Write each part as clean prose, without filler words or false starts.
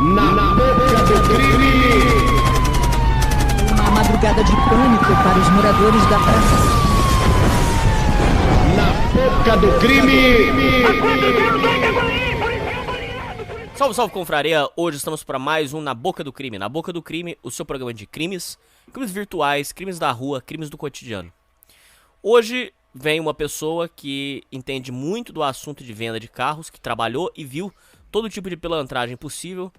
Na boca do crime! Uma madrugada de pânico para os moradores da praça. Na boca do crime! Salve, salve, confraria! Hoje estamos para mais um Na Boca do Crime. Na Boca do Crime, o seu programa de crimes, crimes virtuais, crimes da rua, crimes do cotidiano. Hoje vem uma pessoa que entende muito do assunto de venda de carros, que trabalhou e viu todo tipo de pilantragem possível,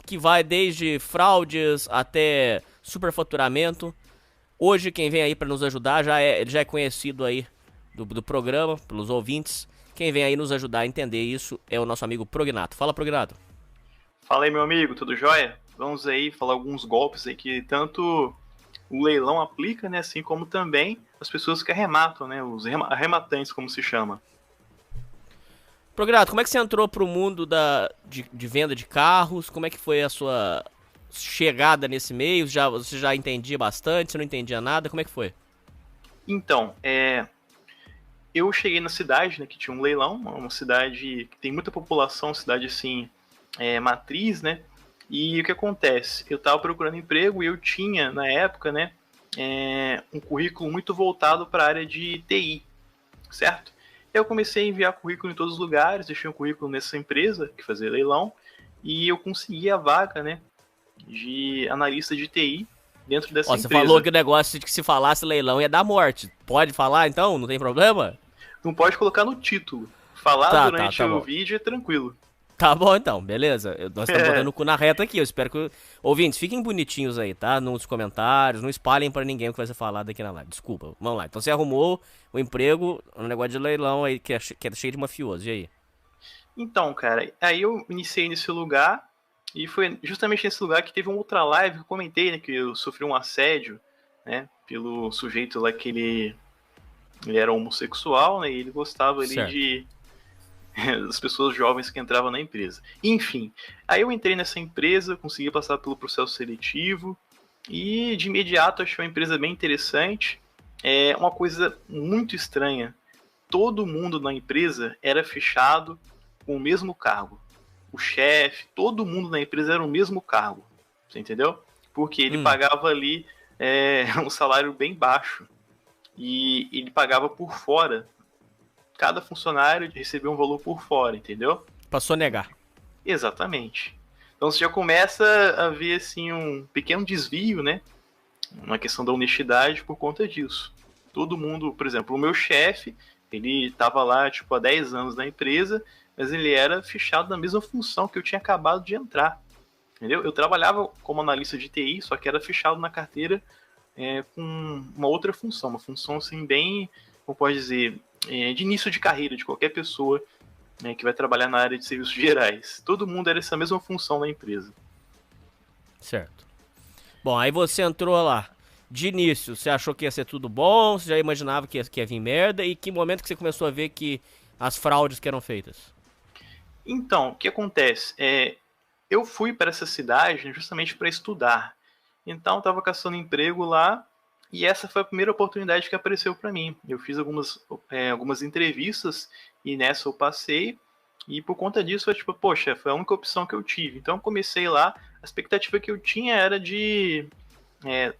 que vai desde fraudes até superfaturamento. Hoje quem vem aí para nos ajudar ele já é conhecido aí do programa, pelos ouvintes. Quem vem aí nos ajudar a entender isso é o nosso amigo Prognato. Fala, Prognato. Fala aí, meu amigo, tudo jóia? Vamos aí falar alguns golpes aí que tanto o leilão aplica, né, assim como também as pessoas que arrematam, né, os arrematantes, como se chama. Prognato, como é que você entrou pro mundo de venda de carros? Como é que foi a sua chegada nesse meio? Você já entendia bastante? Você não entendia nada? Como é que foi? Então, eu cheguei na cidade, né, que tinha um leilão, uma cidade que tem muita população, cidade assim, matriz, né? E o que acontece? Eu estava procurando emprego e eu tinha, na época, né, um currículo muito voltado para a área de TI, certo? Eu comecei a enviar currículo em todos os lugares, deixei um currículo nessa empresa que fazia leilão e eu consegui a vaga, né, de analista de TI dentro dessa empresa. Você falou que o negócio de que se falasse leilão ia dar morte. Pode falar então? Não tem problema? Não pode colocar no título. Falar durante o vídeo é tranquilo. Tá bom então, beleza. Nós estamos botando o cu na reta aqui. Eu espero que... Ouvintes, fiquem bonitinhos aí, tá? Nos comentários, não espalhem pra ninguém o que vai ser falado aqui na live. Desculpa, vamos lá. Então você arrumou o emprego, um negócio de leilão aí que é cheio de mafioso. E aí? Então, cara, aí eu iniciei nesse lugar e foi justamente nesse lugar que teve uma outra live que eu comentei, né? Que eu sofri um assédio, né? Pelo sujeito lá que ele era homossexual, né? E ele gostava ali de... das pessoas jovens que entravam na empresa. Enfim, aí eu entrei nessa empresa, consegui passar pelo processo seletivo e de imediato achei uma empresa bem interessante. É uma coisa muito estranha. Todo mundo na empresa era fechado com o mesmo cargo. O chefe, todo mundo na empresa era o mesmo cargo. Você entendeu? Porque ele pagava ali um salário bem baixo. E ele pagava por fora. Cada funcionário recebia um valor por fora, entendeu? Passou a negar. Exatamente. Então você já começa a ver assim um pequeno desvio, né? Uma questão da honestidade por conta disso. Todo mundo, por exemplo, o meu chefe, ele estava lá tipo há 10 anos na empresa, mas ele era fichado na mesma função que eu tinha acabado de entrar. Entendeu? Eu trabalhava como analista de TI, só que era fichado na carteira com uma outra função, uma função assim bem, como pode dizer, de início de carreira de qualquer pessoa que vai trabalhar na área de serviços gerais. Todo mundo era essa mesma função na empresa. Certo. Bom, aí você entrou lá. De início, você achou que ia ser tudo bom? Você já imaginava que ia vir merda? E que momento que você começou a ver que as fraudes que eram feitas? Então, o que acontece? Eu fui para essa cidade justamente para estudar. Então, eu estava caçando emprego lá. E essa foi a primeira oportunidade que apareceu para mim. Eu fiz algumas entrevistas e nessa eu passei. E por conta disso, foi tipo, poxa, foi a única opção que eu tive. Então eu comecei lá. A expectativa que eu tinha era de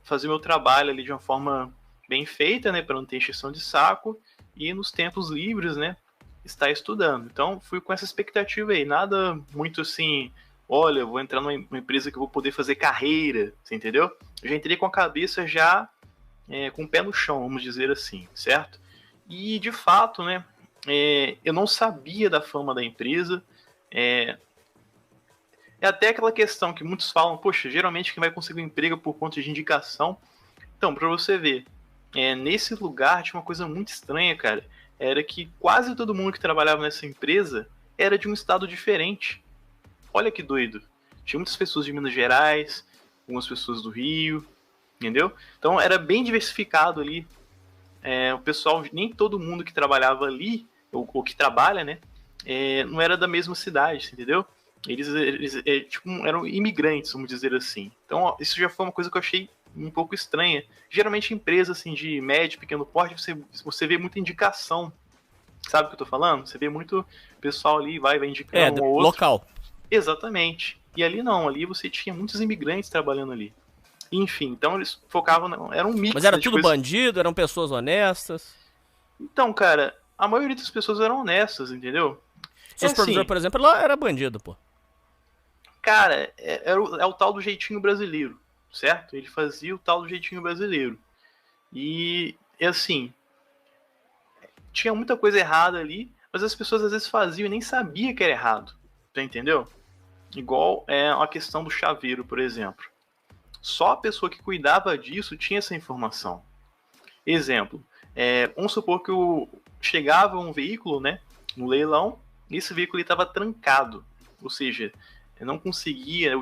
fazer meu trabalho ali de uma forma bem feita, né, para não ter encheção de saco. E nos tempos livres, né, estar estudando. Então fui com essa expectativa aí. Nada muito assim, olha, eu vou entrar numa empresa que eu vou poder fazer carreira, você entendeu? Eu já entrei com a cabeça já... com o pé no chão, vamos dizer assim, certo? E, de fato, né, eu não sabia da fama da empresa. É até aquela questão que muitos falam, poxa, geralmente quem vai conseguir um emprego é por conta de indicação. Então, para você ver, nesse lugar tinha uma coisa muito estranha, cara. Era que quase todo mundo que trabalhava nessa empresa era de um estado diferente. Olha que doido. Tinha muitas pessoas de Minas Gerais, algumas pessoas do Rio... Entendeu? Então era bem diversificado ali. O pessoal, nem todo mundo que trabalhava ali, ou que trabalha, né? Não era da mesma cidade, entendeu? Eles tipo, eram imigrantes, vamos dizer assim. Então isso já foi uma coisa que eu achei um pouco estranha. Geralmente empresas assim, de médio, pequeno porte, você vê muita indicação. Sabe o que eu tô falando? Você vê muito pessoal ali, vai indicando um ou outro. Local. Exatamente. E ali não, ali você tinha muitos imigrantes trabalhando ali. Enfim, então eles focavam, era um mix. Mas era de tudo coisas. bandido, eram pessoas honestas. Então, cara, a maioria das pessoas eram honestas, entendeu? Seu É supervisor, assim, por exemplo, ela era bandido, pô. cara, é o tal do jeitinho brasileiro, certo? Ele fazia o tal do jeitinho brasileiro. E, assim, tinha muita coisa errada ali, mas as pessoas às vezes faziam e nem sabiam que era errado. Tá entendeu? Igual a questão do chaveiro, por exemplo. Só a pessoa que cuidava disso tinha essa informação. Exemplo, vamos supor que chegava um veículo, né, no leilão, e esse veículo estava trancado. Ou seja, eu não conseguia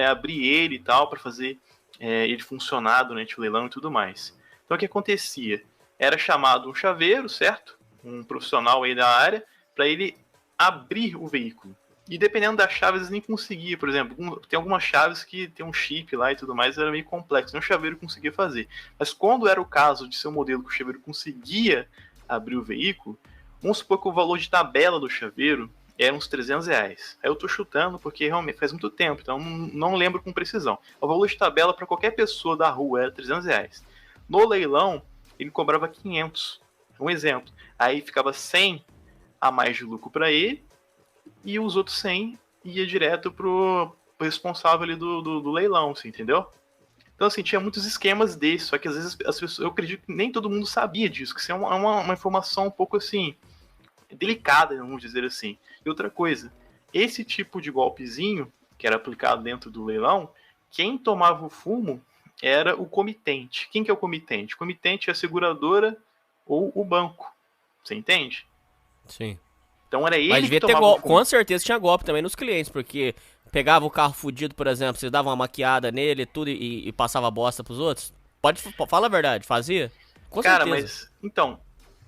abrir ele e tal para fazer ele funcionar durante o leilão e tudo mais. Então o que acontecia? Era chamado um chaveiro, certo? Um profissional aí da área, para ele abrir o veículo. E dependendo das chaves, eles nem conseguiam. Por exemplo, tem algumas chaves que tem um chip lá e tudo mais, era meio complexo. Nem o chaveiro conseguia fazer. Mas quando era o caso de ser um modelo que o chaveiro conseguia abrir o veículo, vamos supor que o valor de tabela do chaveiro era uns R$300. Aí eu tô chutando porque realmente faz muito tempo, então não lembro com precisão. O valor de tabela para qualquer pessoa da rua era R$300. No leilão, ele cobrava 500. Um exemplo. Aí ficava 100 a mais de lucro para ele, e os outros 100 ia direto pro responsável ali do leilão, você entendeu? Então, assim, tinha muitos esquemas desses, só que às vezes as pessoas, eu acredito que nem todo mundo sabia disso, que isso é uma informação um pouco, assim, delicada, vamos dizer assim. E outra coisa, esse tipo de golpezinho, que era aplicado dentro do leilão, quem tomava o fumo era o comitente. Quem que é o comitente? O comitente é a seguradora ou o banco, você entende? Sim. Então era ele Mas devia que ter tomava o golpe, fumo. com certeza tinha golpe também nos clientes, porque pegava o carro fudido, por exemplo, vocês davam uma maquiada nele tudo e passava bosta pros outros? Fala a verdade, fazia? Com Cara, certeza. mas, então,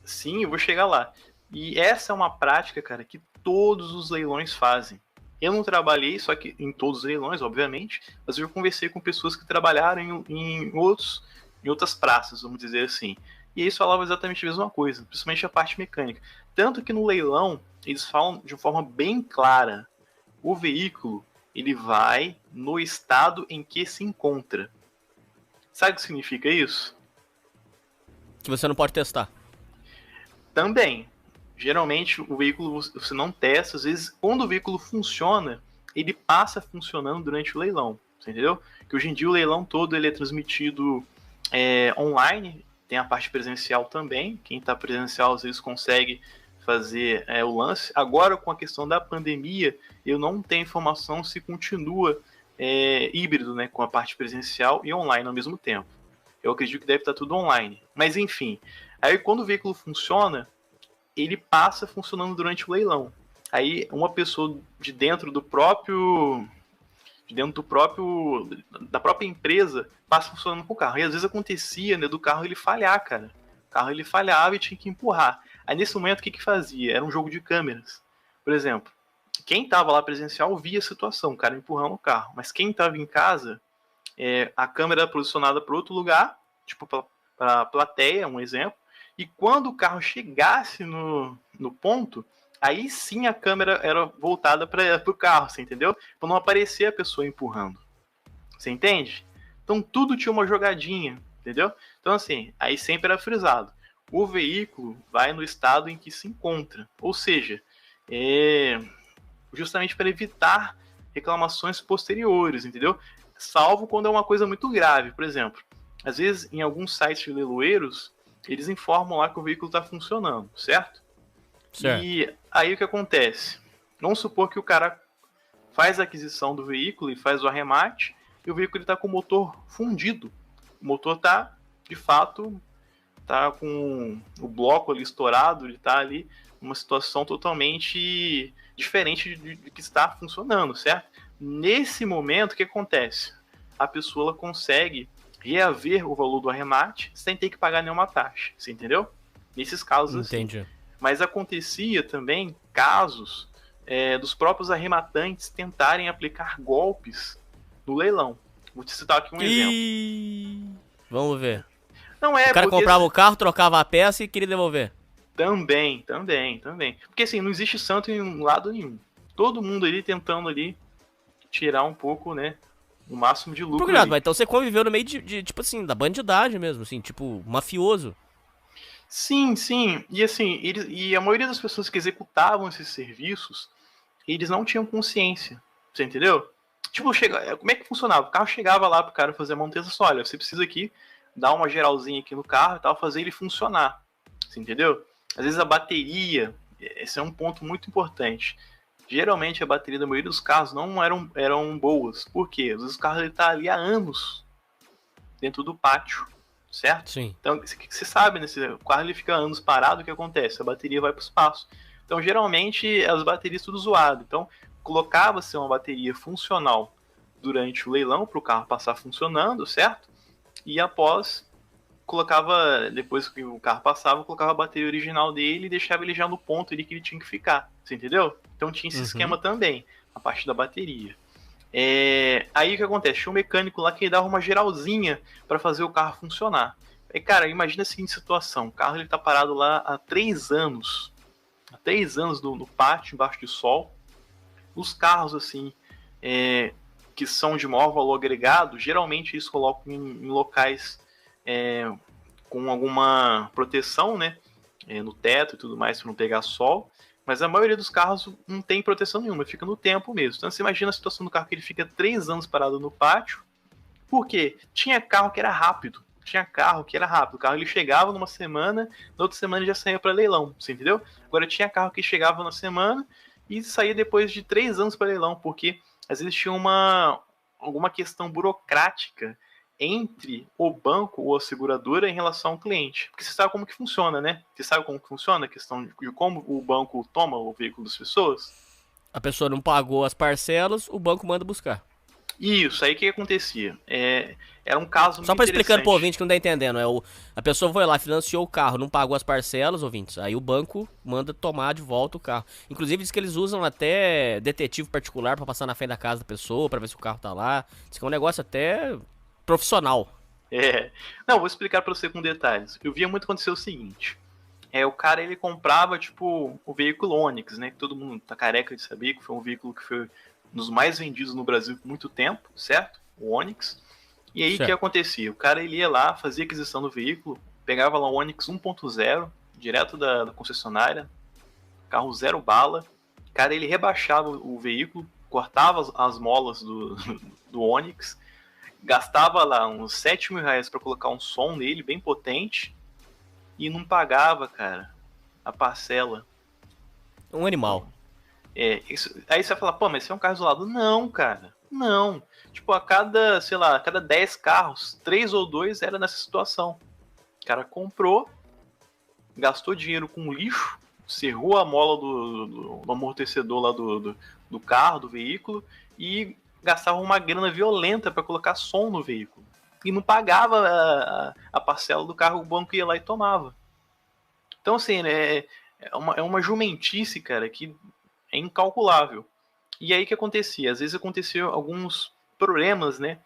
sim, eu vou chegar lá. E essa é uma prática, cara, que todos os leilões fazem. Eu não trabalhei, só que em todos os leilões, obviamente, mas eu conversei com pessoas que trabalharam em outras praças, vamos dizer assim. E eles falavam exatamente a mesma coisa, principalmente a parte mecânica. Tanto que no leilão, eles falam de uma forma bem clara. O veículo, ele vai no estado em que se encontra. Sabe o que significa isso? Que você não pode testar. Também. Geralmente o veículo você não testa, às vezes quando o veículo funciona, ele passa funcionando durante o leilão, você entendeu? Que hoje em dia o leilão todo ele é transmitido online, tem a parte presencial também, quem está presencial às vezes consegue fazer o lance. Agora com a questão da pandemia, eu não tenho informação se continua híbrido, né, com a parte presencial e online ao mesmo tempo. Eu acredito que deve estar tudo online, mas enfim. Aí quando o veículo funciona, ele passa funcionando durante o leilão. Aí uma pessoa da própria empresa passa funcionando com o carro. E às vezes acontecia, né, do carro ele falhar, cara. O carro ele falhava e tinha que empurrar. Aí nesse momento o que fazia? Era um jogo de câmeras. Por exemplo, quem estava lá presencial via a situação, o cara empurrando o carro. Mas quem estava em casa, a câmera era posicionada para outro lugar, tipo para a plateia, um exemplo. E quando o carro chegasse no ponto, aí sim a câmera era voltada para o carro, você entendeu? Para não aparecer a pessoa empurrando. Você entende? Então tudo tinha uma jogadinha, entendeu? Então assim, aí sempre era frisado. O veículo vai no estado em que se encontra. Ou seja, justamente para evitar reclamações posteriores, entendeu? Salvo quando é uma coisa muito grave. Por exemplo, às vezes em alguns sites de leiloeiros, eles informam lá que o veículo está funcionando, certo? E aí o que acontece? Vamos supor que o cara faz a aquisição do veículo e faz o arremate e o veículo está com o motor fundido. O motor está, de fato, tá com o bloco ali estourado, ele está ali numa situação totalmente diferente de que está funcionando, certo? Nesse momento, o que acontece? A pessoa ela consegue reaver o valor do arremate sem ter que pagar nenhuma taxa, você entendeu? Nesses casos Entendi. assim. Mas acontecia também casos dos próprios arrematantes tentarem aplicar golpes no leilão. Vou te citar aqui um exemplo. Vamos ver. Não O cara comprava o carro, trocava a peça e queria devolver. Também. Porque assim, não existe santo em lado nenhum. Todo mundo ali tentando ali tirar um pouco, né, o máximo de lucro. Procurado, ali. mas então você conviveu no meio tipo assim, da bandidagem mesmo, assim, tipo, mafioso. Sim, sim. E assim, e a maioria das pessoas que executavam esses serviços, eles não tinham consciência. Você entendeu? Tipo, como é que funcionava? O carro chegava lá pro cara fazer a manutenção. Olha, você precisa aqui dar uma geralzinha aqui no carro e tal, fazer ele funcionar. Você entendeu? Às vezes a bateria, esse é um ponto muito importante. Geralmente a bateria da maioria dos carros não eram boas. Por quê? Às vezes o carro está ali há anos dentro do pátio, certo? Sim. Então, você sabe, né? Se o carro ele fica anos parado, o que acontece? A bateria vai para o espaço. Então, geralmente, as baterias tudo zoado. Então, colocava-se uma bateria funcional durante o leilão para o carro passar funcionando, certo? E após, depois que o carro passava, colocava a bateria original dele e deixava ele já no ponto ali que ele tinha que ficar. Você entendeu? Então tinha esse esquema também, a parte da bateria. Aí o que acontece? Tinha um mecânico lá que dava uma geralzinha para fazer o carro funcionar. Cara, imagina a seguinte situação: o carro ele tá parado lá há 3 anos. Há 3 anos no pátio, embaixo do sol. Os carros, assim, que são de maior valor agregado, geralmente eles colocam em locais com alguma proteção, né? No teto e tudo mais, para não pegar sol. Mas a maioria dos carros não tem proteção nenhuma, fica no tempo mesmo. Então você imagina a situação do carro que ele fica 3 anos parado no pátio. Por quê? Tinha carro que era rápido. O carro ele chegava numa semana, na outra semana ele já saía para leilão, você entendeu? Agora tinha carro que chegava na semana e saía depois de 3 anos para leilão, porque às vezes tinha alguma questão burocrática entre o banco ou a seguradora em relação ao cliente. Porque você sabe como que funciona, né? Você sabe como que funciona a questão de como o banco toma o veículo das pessoas? A pessoa não pagou as parcelas, o banco manda buscar. Isso, aí o que acontecia? Era um caso muito Só pra explicando pro interessante. ouvinte que não tá entendendo, a pessoa foi lá, financiou o carro, não pagou as parcelas, ouvintes, aí o banco manda tomar de volta o carro. Inclusive diz que eles usam até detetive particular pra passar na frente da casa da pessoa, pra ver se o carro tá lá. Diz que é um negócio até profissional. Não, vou explicar pra você com detalhes. Eu via muito acontecer o seguinte. O cara, ele comprava, tipo, o veículo Onix, né? Que todo mundo tá careca de saber que foi um veículo que foi um dos mais vendidos no Brasil por muito tempo, certo? O Onix. E aí, o que acontecia? O cara, ele ia lá, fazia aquisição do veículo, pegava lá o Onix 1.0, direto da concessionária, carro zero bala. O cara, ele rebaixava o veículo, cortava as molas do Onix, gastava lá uns 7 mil reais pra colocar um som nele, bem potente, e não pagava, cara, a parcela. Um animal. Aí você vai falar, pô, mas esse é um carro isolado. Não, cara, não. Tipo, a cada 10 carros, 3 ou 2 era nessa situação. O cara comprou, gastou dinheiro com lixo, serrou a mola do amortecedor lá do carro, do veículo, e gastava uma grana violenta para colocar som no veículo. E não pagava a parcela do carro, o banco ia lá e tomava. Então, assim, é uma jumentice, cara, que é incalculável. E aí o que acontecia? Às vezes aconteciam alguns problemas, né,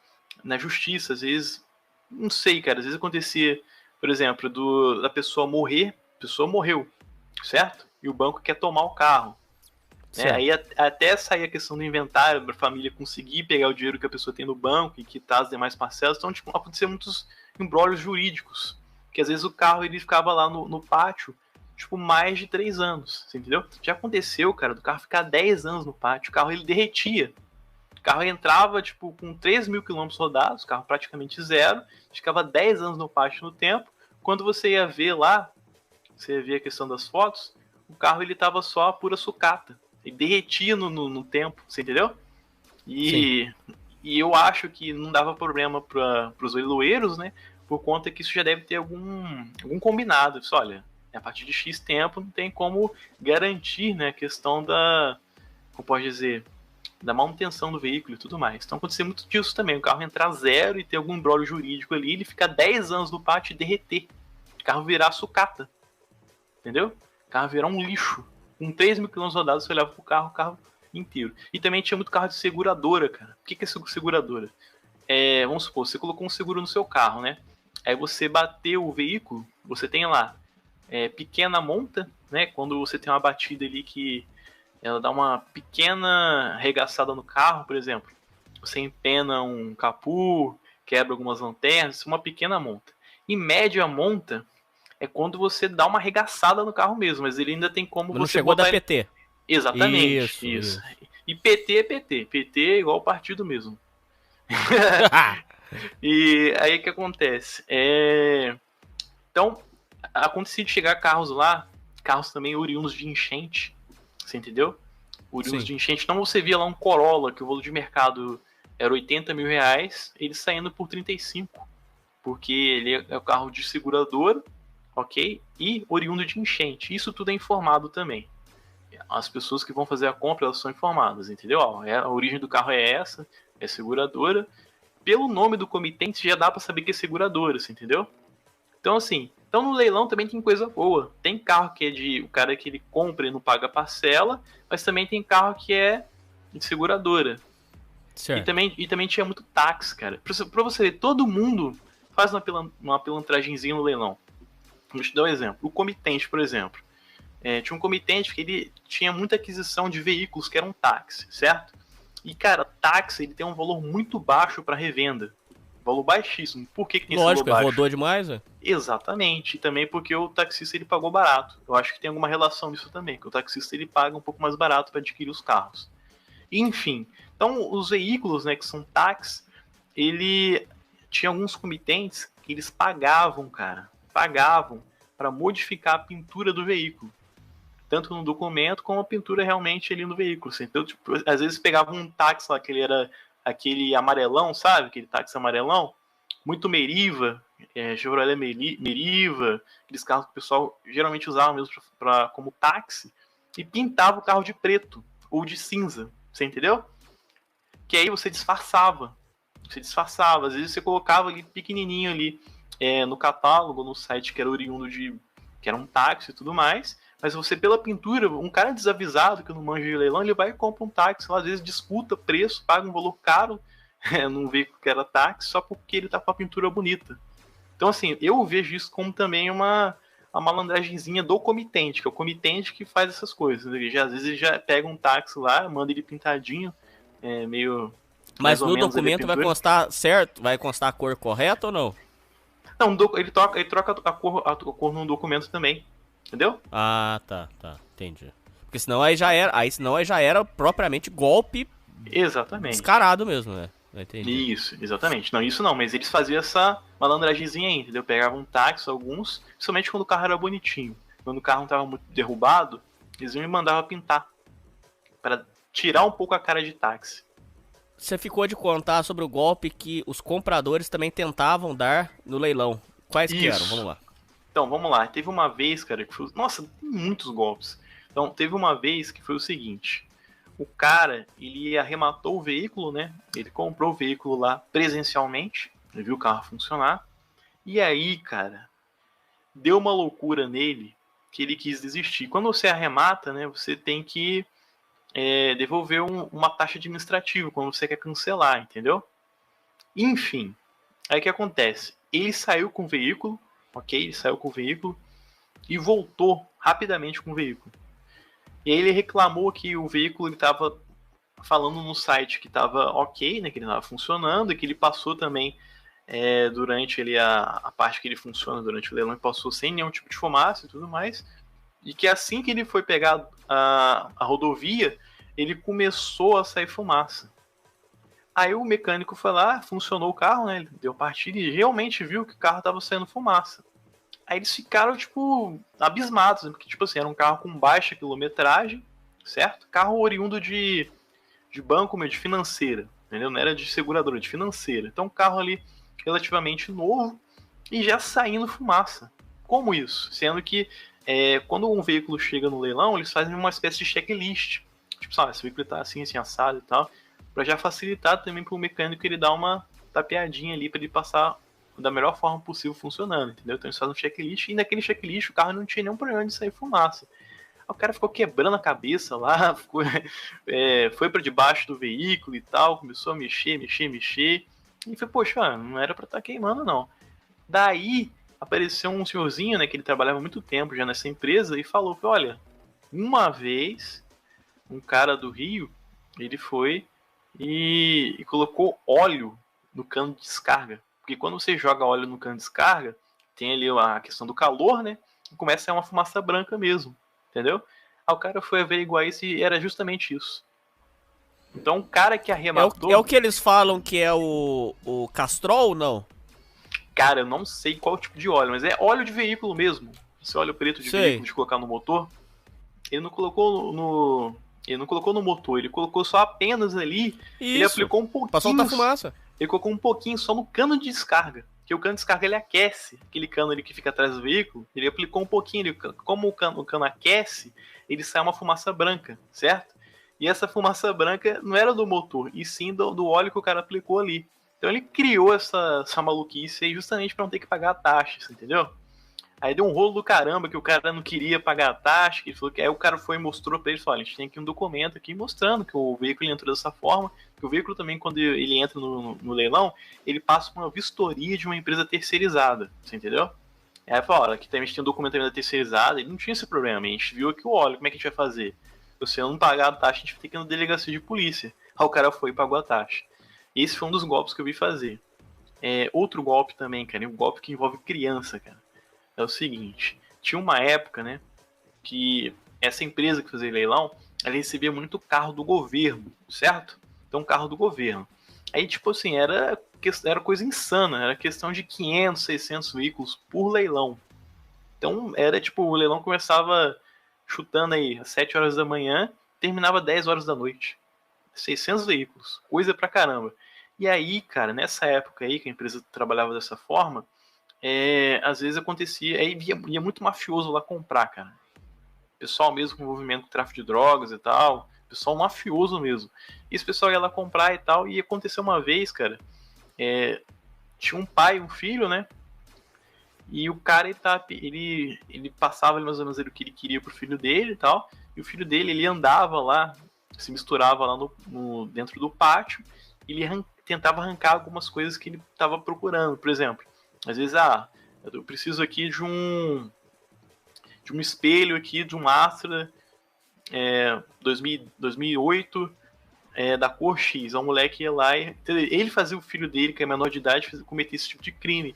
na justiça. Às vezes, não sei, cara, às vezes acontecia, por exemplo, da pessoa morrer, a pessoa morreu, certo? E o banco quer tomar o carro. Né? Aí até sair a questão do inventário, para a família conseguir pegar o dinheiro que a pessoa tem no banco e quitar as demais parcelas. Então, tipo, aconteciam muitos embrólios jurídicos, que às vezes o carro ele ficava lá no pátio, tipo, mais de 3 anos, você entendeu? Já aconteceu, cara, do carro ficar 10 anos no pátio, o carro ele derretia. O carro entrava, tipo, com 3 mil quilômetros rodados, carro praticamente zero, ficava 10 anos no pátio no tempo. Quando você ia ver lá, você ia ver a questão das fotos, o carro ele tava só a pura sucata. Ele derretia no tempo, você entendeu? E eu acho que não dava problema para os leiloeiros, né? Por conta que isso já deve ter algum combinado. Isso, olha, a partir de X tempo não tem como garantir, né, a questão como pode dizer, da manutenção do veículo e tudo mais. Então acontecia muito disso também. O carro entrar zero e ter algum embrólio jurídico ali, ele ficar 10 anos no pátio e derreter. O carro virar sucata. Entendeu? O carro virar um lixo. Com 3 mil quilômetros rodados, você olhava pro carro, o carro inteiro. E também tinha muito carro de seguradora, cara. O que é seguradora? Vamos supor, você colocou um seguro no seu carro, né? Aí você bateu o veículo, você tem lá pequena monta, né? Quando você tem uma batida ali que ela dá uma pequena arregaçada no carro, por exemplo. você empena um capô, quebra algumas lanternas, uma pequena monta. Em média monta é quando você dá uma arregaçada no carro mesmo, mas ele ainda tem como Mas não você chegou a dar botar ele... PT. Exatamente, isso. E PT é PT. PT é igual partido mesmo. E aí o que acontece? Então, acontecia de chegar carros lá, carros também oriundos de enchente, você entendeu? Oriundos Sim. de enchente. Então você via lá um Corolla, que o valor de mercado era 80 mil reais, ele saindo por 35, porque ele é o carro de seguradora, ok? E oriundo de enchente. Isso tudo é informado também. As pessoas que vão fazer a compra, elas são informadas, entendeu? Ó, a origem do carro é essa, é seguradora. Pelo nome do comitente já dá para saber que é seguradora, você entendeu? Então assim, então no leilão também tem coisa boa. Tem carro que é de o cara que ele compra e não paga parcela, mas também tem carro que é de seguradora. Certo. E também tinha muito táxi, cara. Pra você ver, todo mundo faz uma pilantragenzinha no leilão. Vou te dar um exemplo. O comitente, por exemplo. Tinha um comitente que ele tinha muita aquisição de veículos que eram táxi, certo? E, cara, táxi ele tem um valor muito baixo para revenda. Valor baixíssimo. Por que tem Lógico, esse valor baixo? rodou demais, né? Exatamente. E também porque o taxista ele pagou barato. Eu acho que tem alguma relação nisso também, que o taxista ele paga um pouco mais barato para adquirir os carros. Enfim, então os veículos, né, que são táxis, ele tinha alguns comitentes que eles pagavam, cara, pagavam para modificar a pintura do veículo, tanto no documento como a pintura realmente ali no veículo. Assim. Então, tipo, às vezes pegavam um táxi lá que ele era aquele amarelão, sabe? Aquele táxi amarelão, muito Meriva, Chevrolet Meriva, aqueles carros que o pessoal geralmente usava mesmo como táxi, e pintava o carro de preto ou de cinza. Você entendeu? Que aí você disfarçava. Você disfarçava. Às vezes você colocava ali pequenininho ali no catálogo, no site que era oriundo que era um táxi e tudo mais. Mas você, pela pintura, um cara desavisado que não manja de leilão, ele vai e compra um táxi lá, às vezes disputa preço, paga um valor caro num veículo que era táxi, só porque ele tá com a pintura bonita. Então, assim, eu vejo isso como também uma malandragenzinha do comitente, que é o comitente que faz essas coisas. Ele às vezes ele já pega um táxi lá, manda ele pintadinho, meio... Mas no documento vai constar certo? Vai constar a cor correta ou não? Não, ele troca a cor no documento também. Entendeu? Ah, tá, entendi. Porque senão aí já era propriamente golpe. Exatamente. Descarado mesmo, né? Entendi. Isso, exatamente. Não, isso não, mas eles faziam essa malandragemzinha aí, entendeu? Pegavam um táxi, alguns, principalmente quando o carro era bonitinho. Quando o carro não estava muito derrubado, eles me mandavam pintar. Para tirar um pouco a cara de táxi. Você ficou de contar sobre o golpe que os compradores também tentavam dar no leilão. Quais que eram? Vamos lá. Então, vamos lá. Teve uma vez, cara, que foi... Nossa, tem muitos golpes. Então, teve uma vez que foi o seguinte. O cara, ele arrematou o veículo, né? Ele comprou o veículo lá presencialmente. Ele viu o carro funcionar. E aí, cara, deu uma loucura nele que ele quis desistir. Quando você arremata, né? Você tem que devolver uma taxa administrativa quando você quer cancelar, entendeu? Enfim, aí o que acontece? Ele saiu com o veículo, ok? Ele saiu com o veículo e voltou rapidamente com o veículo. E aí ele reclamou que o veículo estava falando no site que estava ok, né? Que ele estava funcionando e que ele passou também durante ele a parte que ele funciona durante o leilão, ele passou sem nenhum tipo de fumaça e tudo mais. E que assim que ele foi pegar a rodovia, ele começou a sair fumaça. Aí o mecânico foi lá, funcionou o carro, né? Ele deu partida e realmente viu que o carro estava saindo fumaça. Aí eles ficaram, tipo, abismados, né? Porque, tipo assim, era um carro com baixa quilometragem, certo? Carro oriundo de banco, de financeira, entendeu? Não era de seguradora, de financeira. Então, um carro ali relativamente novo e já saindo fumaça. Como isso? Sendo que quando um veículo chega no leilão, eles fazem uma espécie de checklist. Tipo, sabe, esse veículo tá assim, assado e tal. Pra já facilitar também pro mecânico ele dar uma tapeadinha ali pra ele passar da melhor forma possível funcionando, entendeu? Então eles fazem um checklist e naquele checklist o carro não tinha nenhum problema de sair fumaça. Aí o cara ficou quebrando a cabeça lá, foi pra debaixo do veículo e tal, começou a mexer. E foi, poxa, não era pra estar queimando não. Daí apareceu um senhorzinho, né, que ele trabalhava há muito tempo já nessa empresa e falou que, olha, uma vez um cara do Rio, ele foi e colocou óleo no cano de descarga. Porque quando você joga óleo no cano de descarga, tem ali a questão do calor, né? E começa a ser uma fumaça branca mesmo, entendeu? Aí o cara foi averiguar isso e era justamente isso. Então o cara que arrematou... É o que eles falam que é o Castrol ou não? Cara, eu não sei qual tipo de óleo, mas é óleo de veículo mesmo. Esse óleo preto de veículo de colocar no motor. Ele não colocou no motor, ele colocou só apenas ali. Isso. Ele aplicou um pouquinho. Pra soltar fumaça. Ele colocou um pouquinho só no cano de descarga. Porque o cano de descarga ele aquece. Aquele cano ali que fica atrás do veículo. Ele aplicou um pouquinho. Como o cano aquece, ele sai uma fumaça branca, certo? E essa fumaça branca não era do motor, e sim do óleo que o cara aplicou ali. Então ele criou essa maluquice aí justamente para não ter que pagar a taxa, entendeu? Aí deu um rolo do caramba que o cara não queria pagar a taxa, que ele falou que aí o cara foi e mostrou para ele, falou, a gente tem aqui um documento aqui mostrando que o veículo entrou dessa forma, que o veículo também, quando ele entra no leilão, ele passa por uma vistoria de uma empresa terceirizada, você entendeu? Aí falou, olha, aqui também a gente tem um documento da terceirizada, ele não tinha esse problema, a gente viu aqui o óleo, como é que a gente vai fazer? Se você não pagar a taxa, a gente vai ter que ir na delegacia de polícia. Aí o cara foi e pagou a taxa. Esse foi um dos golpes que eu vi fazer. Outro golpe também, cara, um golpe que envolve criança, cara. É o seguinte, tinha uma época, né, que essa empresa que fazia leilão, ela recebia muito carro do governo, certo? Então, carro do governo. Aí, tipo assim, era coisa insana, era questão de 500, 600 veículos por leilão. Então, era tipo, o leilão começava chutando aí às 7 horas da manhã, terminava 10 horas da noite. 600 veículos, coisa pra caramba. E aí, cara, nessa época aí que a empresa trabalhava dessa forma, às vezes acontecia, aí ia muito mafioso lá comprar, cara. Pessoal mesmo com envolvimento com tráfico de drogas e tal, pessoal mafioso mesmo. E esse pessoal ia lá comprar e tal, e aconteceu uma vez, cara, tinha um pai e um filho, né? E o cara, ele passava ali mais ou menos o que ele queria pro filho dele e tal. E o filho dele, ele andava lá, se misturava lá dentro do pátio. E ele tentava arrancar algumas coisas que ele estava procurando. Por exemplo, às vezes, eu preciso aqui de um espelho aqui, de um Astra 2008, da cor X. O moleque ia lá e ele fazia o filho dele, que é menor de idade, cometer esse tipo de crime.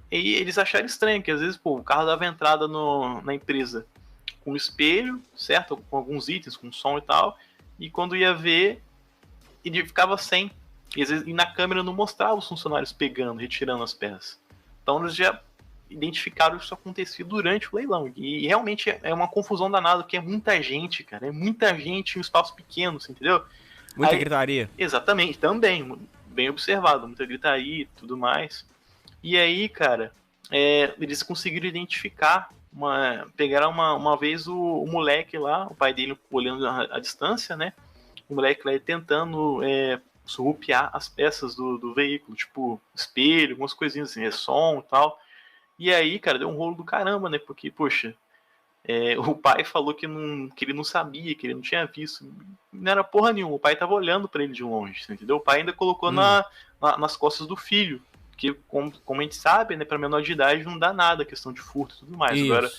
E eles acharam estranho, que às vezes, o carro dava entrada na empresa com espelho, certo? Com alguns itens, com som e tal. E quando ia ver, ele ficava sem. E às vezes na câmera não mostrava os funcionários pegando, retirando as peças. Então eles já identificaram isso acontecer durante o leilão. E realmente é uma confusão danada, porque é muita gente, cara. É muita gente em um espaço pequeno, você entendeu? Muita gritaria. Exatamente, também. Bem observado, muita gritaria e tudo mais. E aí, cara, eles conseguiram identificar, pegaram uma vez o moleque lá, o pai dele olhando a distância, né? O moleque lá tentando surrupiar as peças do veículo, tipo espelho, algumas coisinhas assim, som e tal. E aí, cara, deu um rolo do caramba, né? Porque, poxa, o pai falou que ele não sabia, que ele não tinha visto. Não era porra nenhuma, o pai tava olhando pra ele de longe, entendeu? O pai ainda colocou nas costas do filho. Porque, como a gente sabe, né, para menor de idade não dá nada a questão de furto e tudo mais. Isso. Agora,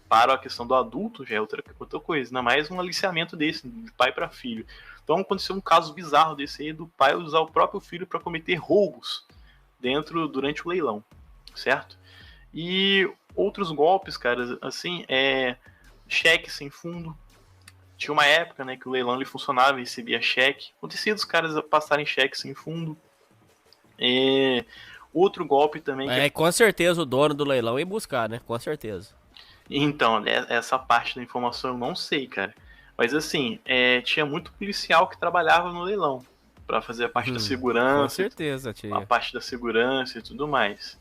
para a questão do adulto, já é outra coisa. Ainda mais um aliciamento desse, de pai para filho. Então, aconteceu um caso bizarro desse aí, do pai usar o próprio filho para cometer roubos durante o leilão, certo? E outros golpes, cara, assim, cheque sem fundo. Tinha uma época, né, que o leilão ele funcionava e recebia cheque. Acontecia dos caras passarem cheque sem fundo. Outro golpe também. Com certeza o dono do leilão ia buscar, né? Com certeza. Então, essa parte da informação eu não sei, cara. Mas assim, tinha muito policial que trabalhava no leilão pra fazer a parte da segurança. Com certeza, tinha. A parte da segurança e tudo mais.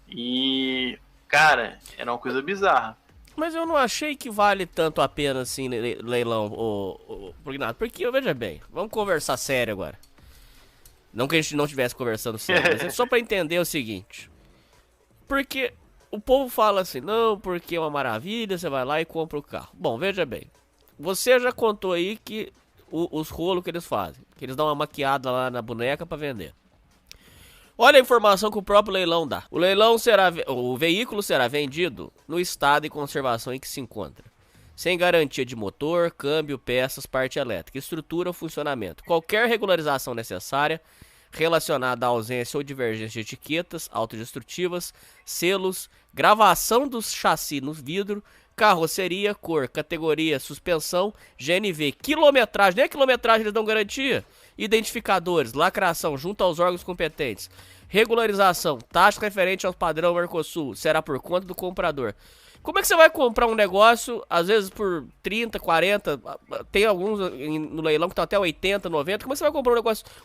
E, cara, era uma coisa bizarra. Mas eu não achei que vale tanto a pena assim, leilão, o Ignado. Porque, veja bem, vamos conversar sério agora. Não que a gente não estivesse conversando sério, mas é só pra entender o seguinte. Porque o povo fala assim, não, porque é uma maravilha, você vai lá e compra o carro. Bom, veja bem, você já contou aí que os rolos que eles fazem, que eles dão uma maquiada lá na boneca pra vender. Olha a informação que o próprio leilão dá. O veículo será vendido no estado de conservação em que se encontra. sem garantia de motor, câmbio, peças, parte elétrica, estrutura ou funcionamento. Qualquer regularização necessária relacionada à ausência ou divergência de etiquetas autodestrutivas, selos, gravação do chassi no vidro, carroceria, cor, categoria, suspensão, GNV, quilometragem, nem a quilometragem eles dão garantia, identificadores, lacração junto aos órgãos competentes, regularização, taxa referente ao padrão Mercosul, será por conta do comprador. Como é que você vai comprar um negócio, às vezes por 30, 40, tem alguns no leilão que estão até 80, 90, como é que você vai comprar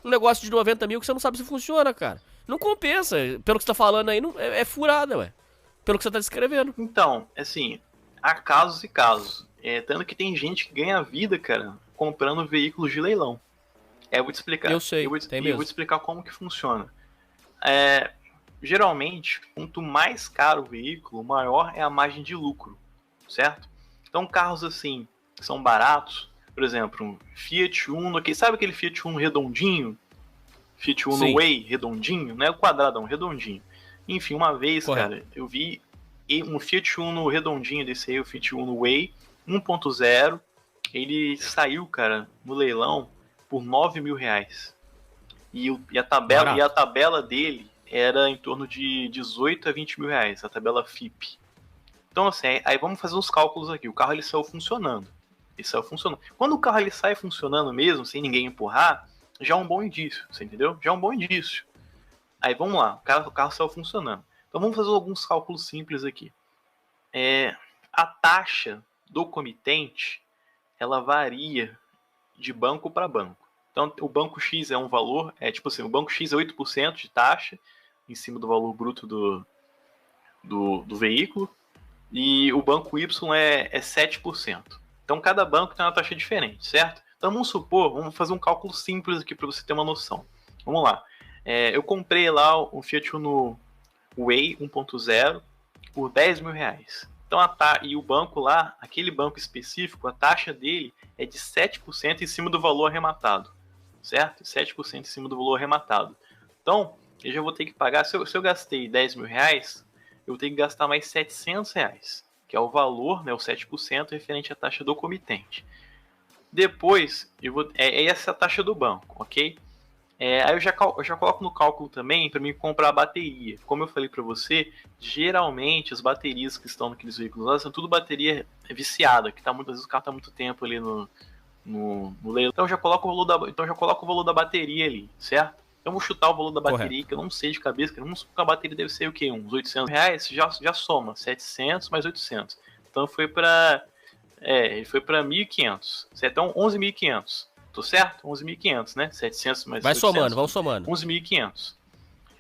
um negócio de 90 mil que você não sabe se funciona, cara? Não compensa, pelo que você tá falando aí, não, é furada, ué, pelo que você tá descrevendo. Então, assim, há casos e casos. Tanto que tem gente que ganha vida, cara, comprando veículos de leilão. Eu vou te explicar. Eu sei, tem mesmo. Eu vou te explicar como que funciona. Geralmente, quanto mais caro o veículo, maior é a margem de lucro, certo? Então, carros assim, que são baratos, por exemplo, um Fiat Uno, sabe aquele Fiat Uno redondinho? Fiat Uno Sim. Way redondinho, não é o quadradão, redondinho. Enfim, uma vez, Correto. cara, eu vi um Fiat Uno redondinho desse aí, o Fiat Uno Way 1.0, ele saiu, cara, no leilão por R$9.000. E a tabela dele era em torno de 18 a 20 mil reais, a tabela FIP. Então, assim, aí vamos fazer uns cálculos aqui. O carro ele saiu funcionando. Quando o carro ele sai funcionando mesmo, sem ninguém empurrar, já é um bom indício, você entendeu? Já é um bom indício. Aí vamos lá, o carro saiu funcionando. Então vamos fazer alguns cálculos simples aqui. A taxa do comitente, ela varia de banco para banco. Então, o banco X é um valor, tipo assim, o banco X é 8% de taxa em cima do valor bruto do veículo, e o banco Y é 7%. Então, cada banco tem uma taxa diferente, certo? Então, vamos fazer um cálculo simples aqui para você ter uma noção. Vamos lá. Eu comprei lá o Fiat Uno Way 1.0 por R$10.000. Então, e o banco lá, aquele banco específico, a taxa dele é de 7% em cima do valor arrematado. Certo? 7% em cima do valor arrematado. Então, eu já vou ter que pagar, se eu gastei R$10.000, eu vou ter que gastar mais R$700, que é o valor, né, o 7% referente à taxa do comitente. Depois, essa é a taxa do banco, ok? Aí eu já coloco no cálculo também para mim comprar a bateria. Como eu falei para você, geralmente as baterias que estão naqueles veículos lá são tudo bateria viciada, que às vezes o carro está muito tempo ali no leilão. Então eu já coloco o valor da bateria ali, certo? Então eu vou chutar o valor da bateria, correto, que eu não sei de cabeça, que vamos supor que a bateria deve ser o quê? Uns R$800, já soma 700 mais 800. Então foi para R$1.500, certo? Então 11.500. Tô certo? 11.500, né? 700 mais vai 800. Vamos somando. 11.500.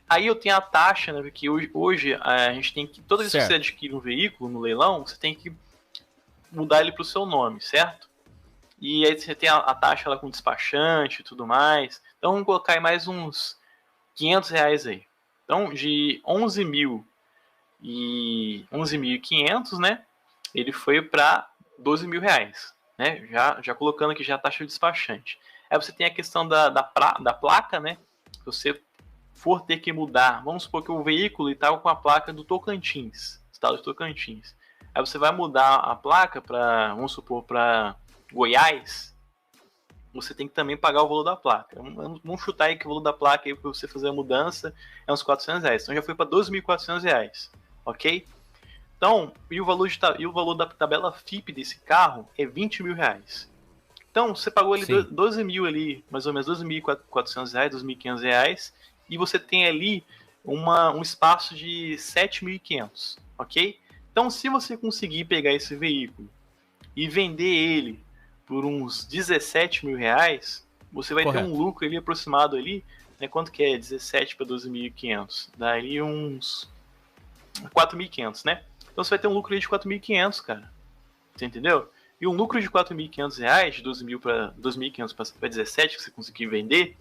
Aí eu tenho a taxa, né? Porque hoje a gente tem que, toda vez que você adquire um veículo no leilão, você tem que mudar ele pro seu nome, certo? E aí você tem a taxa lá com despachante e tudo mais. Então vamos colocar aí mais uns R$500 aí. Então de 11.500, né? Ele foi para R$12.000, né? Já colocando aqui já a taxa de despachante. Aí você tem a questão da placa, né? Se você for ter que mudar, vamos supor que o veículo está com a placa do Tocantins, estado de Tocantins. Aí você vai mudar a placa para, vamos supor, para Goiás, você tem que também pagar o valor da placa. Vamos chutar aí que o valor da placa para você fazer a mudança é uns R$400. Então já foi para R$2.400, ok? Então, e o valor da tabela FIP desse carro é R$20.000. Então, você pagou ali 12 mil ali, mais ou menos R$2.400, R$2.500, e você tem ali um espaço de R$7.500, ok? Então, se você conseguir pegar esse veículo e vender ele por uns R$17.000, você vai ter um lucro ali aproximado ali, né? Quanto que é 17 para 12.500? Dá ali uns 4.500, né? Então você vai ter um lucro de 4.500, cara. Você entendeu? E um lucro de R$4.500, de 12.000 para 2.500 para 17 que você conseguir vender,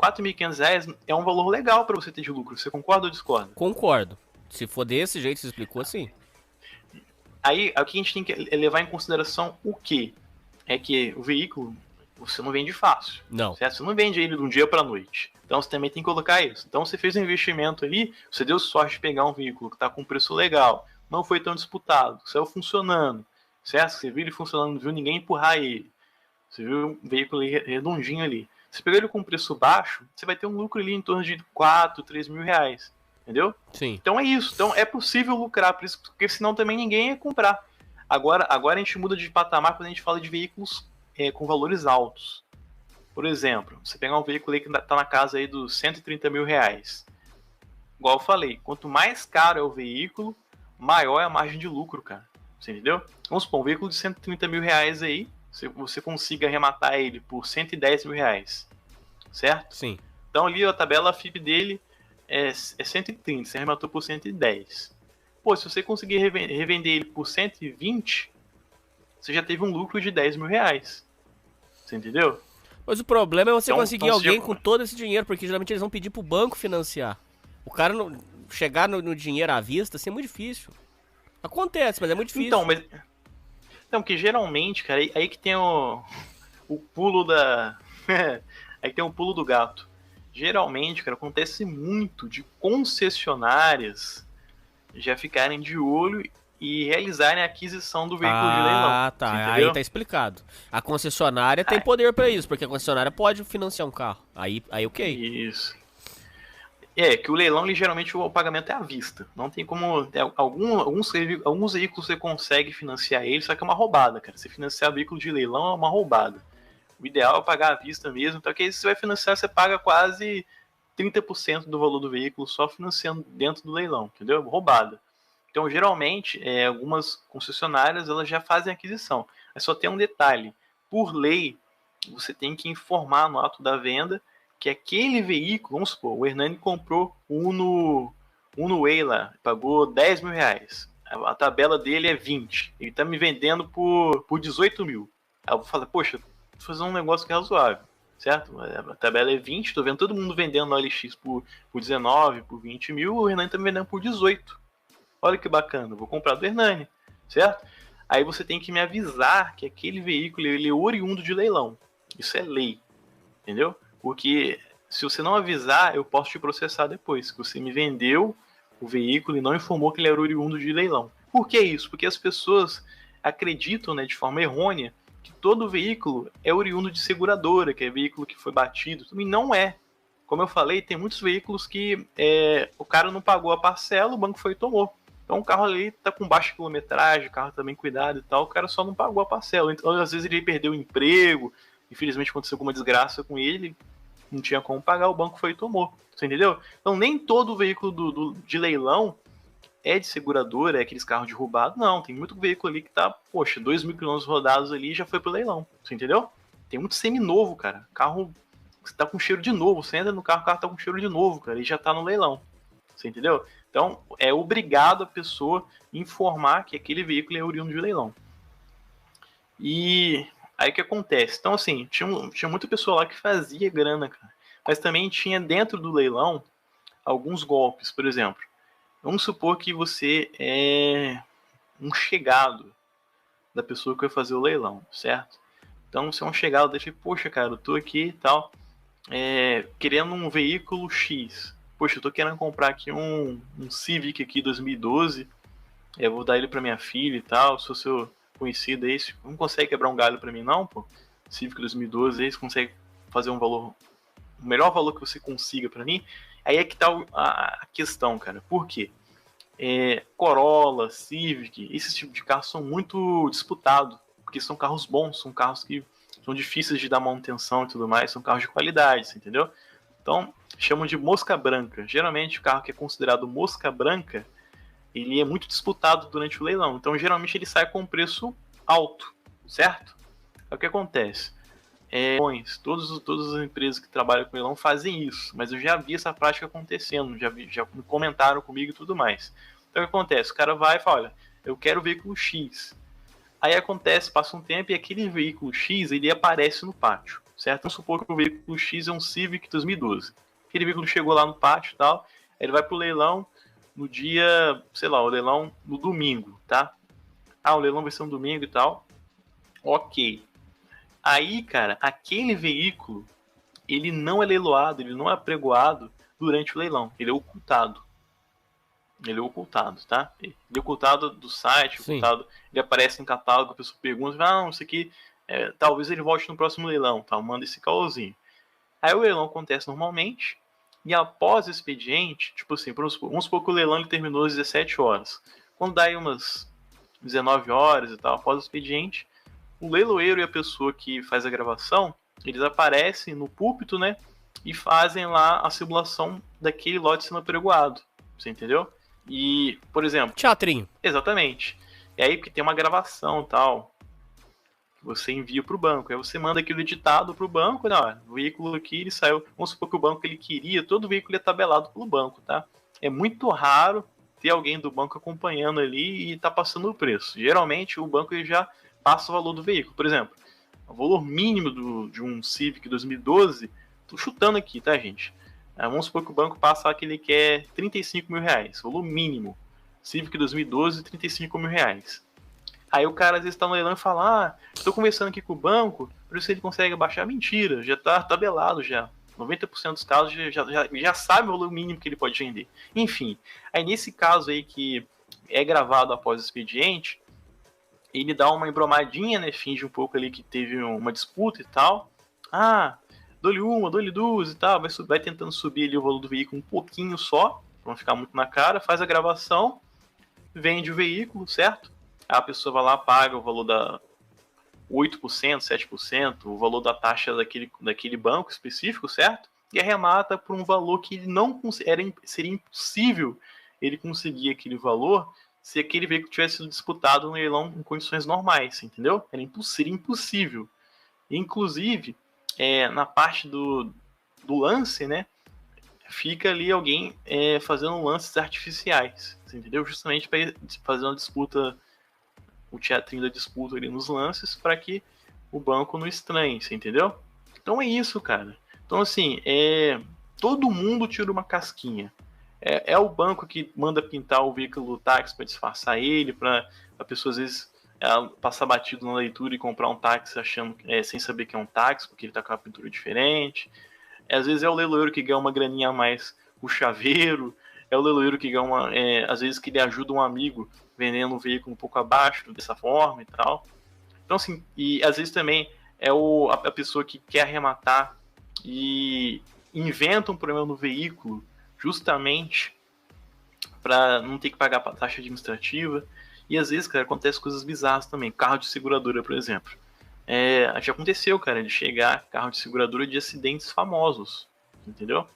R$4.500 é um valor legal para você ter de lucro. Você concorda ou discorda? Concordo. Se for desse jeito que você explicou, sim. Aí, aqui a gente tem que levar em consideração o quê? É que o veículo, você não vende fácil. Não. Certo? Você não vende ele de um dia para a noite. Então você também tem que colocar isso. Então você fez um investimento ali, você deu sorte de pegar um veículo que está com um preço legal, não foi tão disputado, saiu funcionando, certo? Você viu ele funcionando, não viu ninguém empurrar ele. Você viu um veículo redondinho ali. Você pegou ele com preço baixo, você vai ter um lucro ali em torno de 4, 3 mil reais. Entendeu? Sim. Então é isso. Então é possível lucrar, porque senão também ninguém ia comprar. Agora a gente muda de patamar quando a gente fala de veículos com valores altos. Por exemplo, você pegar um veículo aí que está na casa aí dos 130 mil reais. Igual eu falei, quanto mais caro é o veículo, maior é a margem de lucro, cara. Você entendeu? Vamos supor, um veículo de 130 mil reais aí, você consiga arrematar ele por 110 mil reais. Certo? Sim. Então ali a tabela FIP dele é 130, você arrematou por 110. Pô, se você conseguir revender ele por 120, você já teve um lucro de 10 mil reais. Você entendeu? Mas o problema é você Então, conseguir alguém com todo esse dinheiro, porque geralmente eles vão pedir pro banco financiar. O cara chegar no dinheiro à vista, assim, é muito difícil. Acontece, mas é muito difícil. Então, que geralmente, cara, aí que tem o pulo da... aí que tem o pulo do gato. Geralmente, cara, acontece muito de concessionárias já ficarem de olho e realizarem a aquisição do veículo de leilão. Ah, tá. Aí tá explicado. A concessionária tem poder pra isso, porque a concessionária pode financiar um carro. Aí ok. Isso. Que o leilão, geralmente, o pagamento é à vista. Não tem como... Alguns veículos você consegue financiar eles, só que é uma roubada, cara. Você financiar veículo de leilão é uma roubada. O ideal é pagar à vista mesmo, então que aí se você vai financiar, você paga quase 30% do valor do veículo só financiando dentro do leilão, entendeu? Roubada. Então, geralmente, algumas concessionárias elas já fazem aquisição. Mas só tem um detalhe. Por lei, você tem que informar no ato da venda que aquele veículo, vamos supor, o Hernani comprou o Uno Way lá, pagou 10 mil reais. A tabela dele é 20. Ele está me vendendo por 18 mil. Aí eu vou falar, poxa, vou fazer um negócio que é razoável, certo? A tabela é 20, tô vendo todo mundo vendendo no OLX por 19, por 20 mil, o Hernani tá me vendendo por 18. Olha que bacana, vou comprar do Hernani, certo? Aí você tem que me avisar que aquele veículo ele é oriundo de leilão. Isso é lei, entendeu? Porque se você não avisar, eu posso te processar depois, que você me vendeu o veículo e não informou que ele era oriundo de leilão. Por que isso? Porque as pessoas acreditam, né, de forma errônea, que todo veículo é oriundo de seguradora, que é veículo que foi batido. E não é. Como eu falei, tem muitos veículos que o cara não pagou a parcela, o banco foi e tomou. Então o carro ali tá com baixa quilometragem, o carro tá bem cuidado e tal, o cara só não pagou a parcela. Então, às vezes ele perdeu o emprego, infelizmente aconteceu alguma desgraça com ele, não tinha como pagar, o banco foi e tomou. Você entendeu? Então nem todo veículo de leilão é de seguradora, é aqueles carros de roubado. Não, tem muito veículo ali que tá, 2 mil quilômetros rodados ali e já foi pro leilão. Você entendeu? Tem muito seminovo, cara. Carro que tá com cheiro de novo. Você entra no carro, o carro tá com cheiro de novo, cara, e já tá no leilão. Você entendeu? Então, é obrigado a pessoa informar que aquele veículo é oriundo de leilão. E aí o que acontece? Então, assim, tinha muita pessoa lá que fazia grana, cara. Mas também tinha dentro do leilão alguns golpes. Por exemplo, vamos supor que você é um chegado da pessoa que vai fazer o leilão, certo? Então, você é um chegado, deixa, poxa, cara, eu tô aqui e tal, querendo um veículo X. Poxa, eu tô querendo comprar aqui um Civic aqui 2012, vou dar ele pra minha filha e tal, sou seu conhecido aí, não consegue quebrar um galho pra mim não, pô? Civic 2012 aí, você consegue fazer um valor, o melhor valor que você consiga pra mim? Aí é que tá a questão, cara. Por quê? Corolla, Civic, esses tipos de carros são muito disputados, porque são carros bons, são carros que são difíceis de dar manutenção e tudo mais, são carros de qualidade, entendeu? Então, chamam de mosca branca. Geralmente, o carro que é considerado mosca branca, ele é muito disputado durante o leilão. Então, geralmente, ele sai com um preço alto, certo? É o que acontece. Todas as empresas que trabalham com leilão fazem isso, mas eu já vi essa prática acontecendo, já comentaram comigo e tudo mais. Então o que acontece? O cara vai e fala, olha, eu quero o veículo X. Aí acontece, passa um tempo e aquele veículo X ele aparece no pátio, certo? Vamos supor que o veículo X é um Civic 2012. Aquele veículo chegou lá no pátio e tal, aí ele vai pro leilão no dia, sei lá, o leilão no domingo, tá? O leilão vai ser um domingo e tal. Ok. Aí, cara, aquele veículo, ele não é leiloado, ele não é apregoado durante o leilão, ele é ocultado. Ele é ocultado, tá? Ele é ocultado do site, Sim. ocultado, ele aparece em catálogo, a pessoa pergunta, não, isso aqui, talvez ele volte no próximo leilão, tá? Manda esse caôzinho. Aí o leilão acontece normalmente, e após o expediente, tipo assim, vamos supor que o leilão ele terminou às 17 horas. Quando dá aí umas 19 horas e tal, após o expediente, o leiloeiro e a pessoa que faz a gravação, eles aparecem no púlpito, né? E fazem lá a simulação daquele lote sendo apregoado. Você entendeu? E, por exemplo... Teatrinho. Exatamente. E aí, porque tem uma gravação e tal, que você envia para o banco. Aí você manda aquilo editado para o banco, né? O veículo aqui, ele saiu... Vamos supor que o banco ele queria, todo veículo é tabelado pelo banco, tá? É muito raro ter alguém do banco acompanhando ali e tá passando o preço. Geralmente, o banco ele já passa o valor do veículo. Por exemplo, o valor mínimo de um Civic 2012, tô chutando aqui, tá, gente? Vamos supor que o banco passa que ele quer 35 mil reais, valor mínimo. Civic 2012, 35 mil reais. Aí o cara às vezes tá no leilão e fala, tô conversando aqui com o banco, por isso ele consegue abaixar. Mentira, já tá tabelado já. 90% dos casos já sabe o valor mínimo que ele pode vender. Enfim, aí nesse caso aí que é gravado após o expediente, ele dá uma embromadinha, né? Finge um pouco ali que teve uma disputa e tal. Dou-lhe uma, dou-lhe duas e tal. Vai tentando subir ali o valor do veículo um pouquinho só, pra não ficar muito na cara. Faz a gravação, vende o veículo, certo? Aí a pessoa vai lá, paga o valor da 8%, 7%, o valor da taxa daquele banco específico, certo? E arremata por um valor que não seria impossível ele conseguir aquele valor se aquele veículo tivesse sido disputado no leilão em condições normais, entendeu? Seria impossível. Inclusive, na parte do lance, né? Fica ali alguém fazendo lances artificiais, entendeu? Justamente para fazer uma disputa, o teatrinho da disputa ali nos lances, para que o banco não estranhe, entendeu? Então é isso, cara. Então, assim, todo mundo tira uma casquinha. É o banco que manda pintar o veículo táxi para disfarçar ele, para a pessoa, às vezes, passar batido na leitura e comprar um táxi achando, sem saber que é um táxi, porque ele está com uma pintura diferente. Às vezes é o leiloeiro que ganha uma graninha a mais com o chaveiro. É o leiloeiro que ganha às vezes que ele ajuda um amigo vendendo um veículo um pouco abaixo dessa forma e tal. Então, assim, e às vezes também é a pessoa que quer arrematar e inventa um problema no veículo justamente para não ter que pagar taxa administrativa. E às vezes, cara, acontece coisas bizarras também. Carro de seguradora, por exemplo. Já aconteceu, cara, de chegar carro de seguradora de acidentes famosos, entendeu?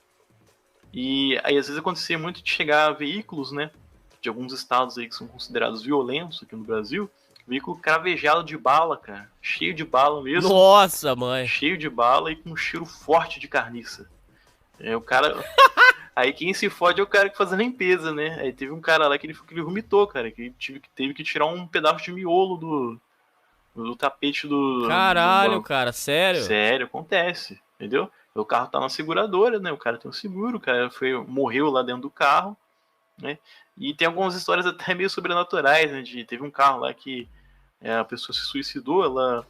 E aí às vezes acontecia muito de chegar veículos, né, de alguns estados aí que são considerados violentos aqui no Brasil, veículo cravejado de bala, cara, cheio de bala mesmo. Nossa, mãe. Cheio de bala e com um cheiro forte de carniça. O cara... Aí quem se fode é o cara que faz a limpeza, né? Aí teve um cara lá que ele vomitou, cara, que teve que tirar um pedaço de miolo do tapete do... Caralho, do cara, sério? Sério, acontece, entendeu? O carro tá na seguradora, né? O cara tem um seguro, o cara morreu lá dentro do carro, né? E tem algumas histórias até meio sobrenaturais, né? Teve um carro lá que a pessoa se suicidou, ela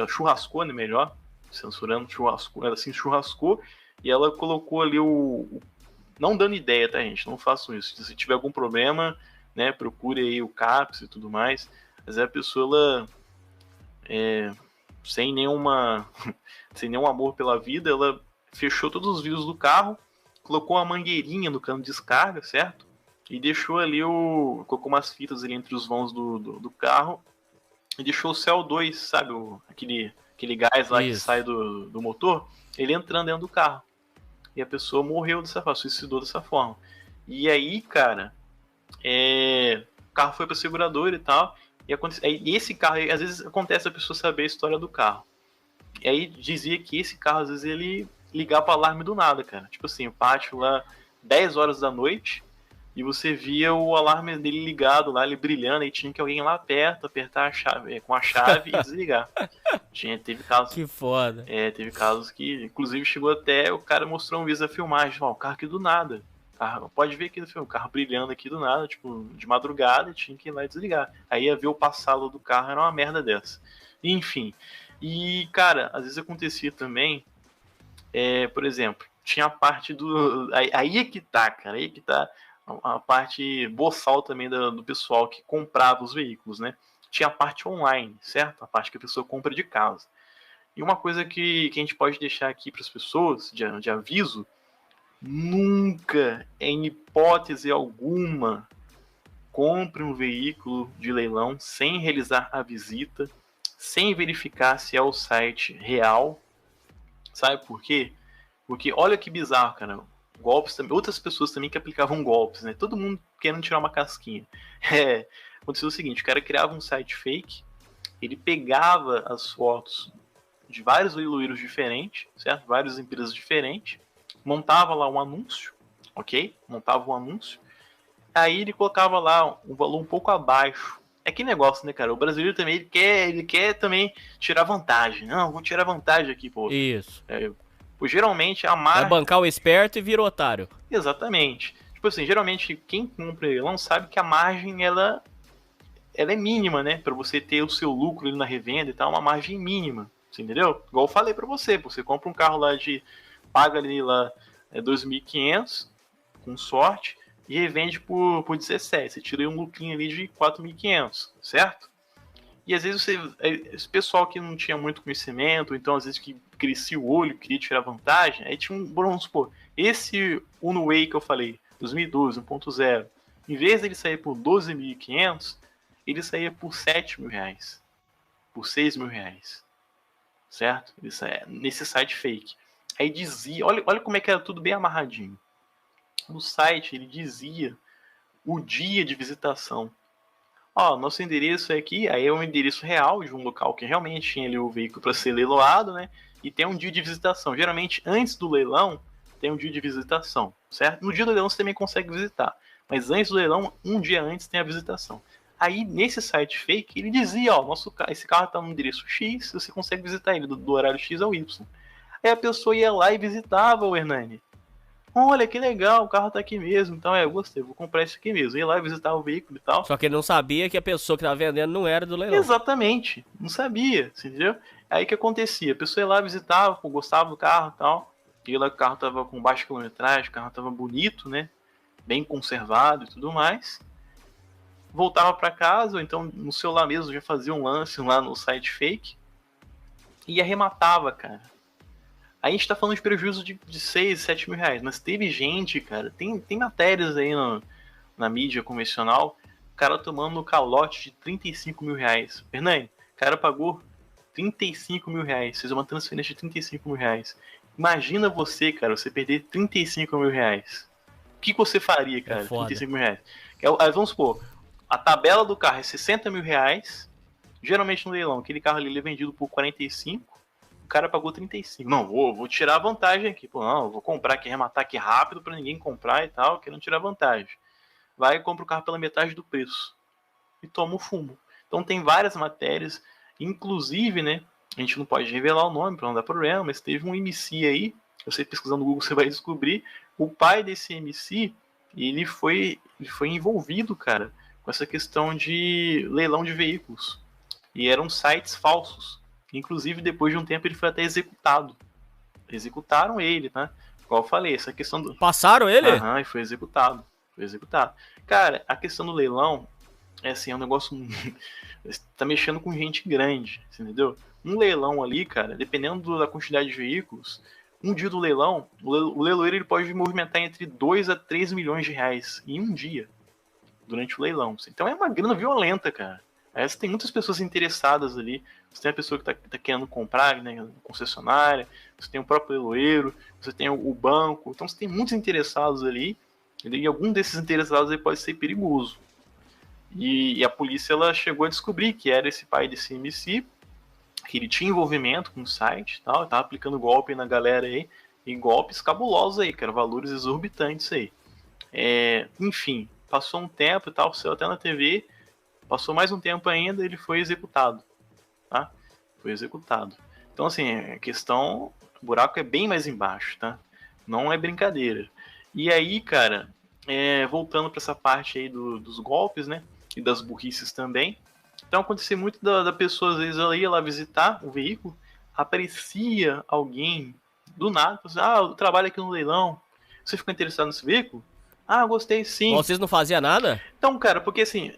churrascou, né? Melhor, censurando, ela se churrascou e ela colocou ali não dando ideia, tá, gente? Não façam isso. Se tiver algum problema, né? Procure aí o CAPS e tudo mais. Mas a pessoa, ela, sem nenhum amor pela vida, ela fechou todos os vidros do carro, colocou uma mangueirinha no cano de descarga, certo? E deixou ali colocou umas fitas ali entre os vãos do carro e deixou o CO2, sabe? Aquele gás lá que sai do motor, ele entrando dentro do carro. E a pessoa morreu dessa forma, suicidou dessa forma. E aí, cara, o carro foi pra seguradora e tal. E esse carro, às vezes acontece a pessoa saber a história do carro. E aí dizia que esse carro, às vezes, ele ligava o alarme do nada, cara. Tipo assim, o pátio lá, 10 horas da noite, e você via o alarme dele ligado lá, ele brilhando, e tinha que alguém lá perto apertar a chave, com a chave e desligar. Teve casos... Que foda. Teve casos que, inclusive, chegou até, o cara mostrou um vídeo da filmagem, o carro aqui do nada. Pode ver aqui no filme, o carro brilhando aqui do nada, tipo, de madrugada, tinha que ir lá e desligar. Aí ia ver o passado do carro, era uma merda dessa. Enfim. E, cara, às vezes acontecia também, por exemplo, tinha a parte do... Aí é que tá, cara, aí é que tá a parte boçal também do pessoal que comprava os veículos, né? Tinha a parte online, certo? A parte que a pessoa compra de casa. E uma coisa que a gente pode deixar aqui para as pessoas, de aviso, nunca, em hipótese alguma, compre um veículo de leilão sem realizar a visita, sem verificar se é o site real. Sabe por quê? Porque olha que bizarro, cara. Golpes também, outras pessoas também que aplicavam golpes, né? Todo mundo querendo tirar uma casquinha. Aconteceu o seguinte, o cara criava um site fake, ele pegava as fotos de vários leiloeiros diferentes, certo? Várias empresas diferentes, montava lá um anúncio, ok? Montava um anúncio, aí ele colocava lá um valor um pouco abaixo. É que negócio, né, cara? O brasileiro também, ele quer também tirar vantagem. Não, vou tirar vantagem aqui, pô. Isso. Pois geralmente a Vai margem... bancar o esperto e vira otário. Exatamente. Tipo assim, geralmente quem compra leilão sabe que a margem, ela é mínima, né? Pra você ter o seu lucro ali na revenda e tal, uma margem mínima. Você entendeu? Igual eu falei pra você, você compra um carro lá paga ali lá 2.500, com sorte, e revende por 17. Você tira aí um lucrinho ali de 4.500, certo? E às vezes esse pessoal que não tinha muito conhecimento, então às vezes que crescia o olho, queria tirar vantagem, aí tinha vamos supor, esse Uno Way que eu falei, 2012, 1.0, em vez dele sair por 12.500, ele saía por 7 mil reais, por 6 mil reais, certo? Isso é nesse site fake. Aí dizia, olha como é que era tudo bem amarradinho. No site ele dizia o dia de visitação. Ó, nosso endereço é aqui, aí é um endereço real de um local que realmente tinha ali o veículo para ser leiloado, né? E tem um dia de visitação. Geralmente, antes do leilão, tem um dia de visitação, certo? No dia do leilão você também consegue visitar, mas antes do leilão, um dia antes tem a visitação. Aí, nesse site fake, ele dizia, ó, esse carro está no endereço X, você consegue visitar ele do horário X ao Y. Aí a pessoa ia lá e visitava o Hernani. Olha, que legal, o carro tá aqui mesmo. Então, eu gostei, vou comprar esse aqui mesmo. Ia lá visitar o veículo e tal. Só que ele não sabia que a pessoa que tava vendendo não era do leilão. Exatamente, não sabia, entendeu? Aí o que acontecia? A pessoa ia lá, visitava, gostava do carro e tal. E lá o carro tava com baixa quilometragem, o carro tava bonito, né? Bem conservado e tudo mais. Voltava para casa, ou então no celular mesmo já fazia um lance lá no site fake. E arrematava, cara. Aí a gente tá falando de prejuízo de 6, 7 mil reais. Mas teve gente, cara, tem matérias aí na mídia convencional, o cara tomando calote de 35 mil reais. Fernando, o cara pagou 35 mil reais, fez uma transferência de 35 mil reais. Imagina você, cara, você perder 35 mil reais. O que você faria, cara? 35 mil reais. Vamos supor, a tabela do carro é 60 mil reais. Geralmente no leilão, aquele carro ali é vendido por 45. O cara pagou 35. Não, vou tirar a vantagem aqui. Pô, não, vou comprar aqui, arrematar aqui rápido pra ninguém comprar e tal, querendo tirar vantagem. Vai e compra o carro pela metade do preço. E toma o fumo. Então tem várias matérias, inclusive, né, a gente não pode revelar o nome pra não dar problema, mas teve um MC aí, você pesquisando no Google você vai descobrir, o pai desse MC, ele foi envolvido, cara, com essa questão de leilão de veículos. E eram sites falsos. Inclusive, depois de um tempo, ele foi até executado. Executaram ele, tá? Igual eu falei, essa questão do... Passaram ele? Aham, e foi executado. Cara, a questão do leilão é assim, é um negócio... tá mexendo com gente grande, entendeu? Um leilão ali, cara, dependendo da quantidade de veículos, um dia do leilão, o leiloeiro ele pode movimentar entre 2 a 3 milhões de reais em um dia, durante o leilão. Então é uma grana violenta, cara. Aí você tem muitas pessoas interessadas ali. Você tem a pessoa que está querendo comprar, né, concessionária, você tem o próprio leiloeiro, você tem o banco. Então você tem muitos interessados ali, e algum desses interessados aí pode ser perigoso. E a polícia ela chegou a descobrir que era esse pai desse MC, que ele tinha envolvimento com o site, tal, estava aplicando golpe na galera aí, e golpes cabulosos aí, cara, valores exorbitantes aí. Enfim, passou um tempo e tal, saiu até na TV. Passou mais um tempo ainda, ele foi executado, tá? Foi executado. Então, assim, a questão, o buraco é bem mais embaixo, tá? Não é brincadeira. E aí, cara, voltando para essa parte aí dos golpes, né? E das burrices também. Então, acontecia muito da pessoa, às vezes, ela ia lá visitar o veículo, aparecia alguém do nada, assim, eu trabalho aqui no leilão, você ficou interessado nesse veículo? Ah, gostei sim. Vocês não faziam nada? Então, cara, porque assim,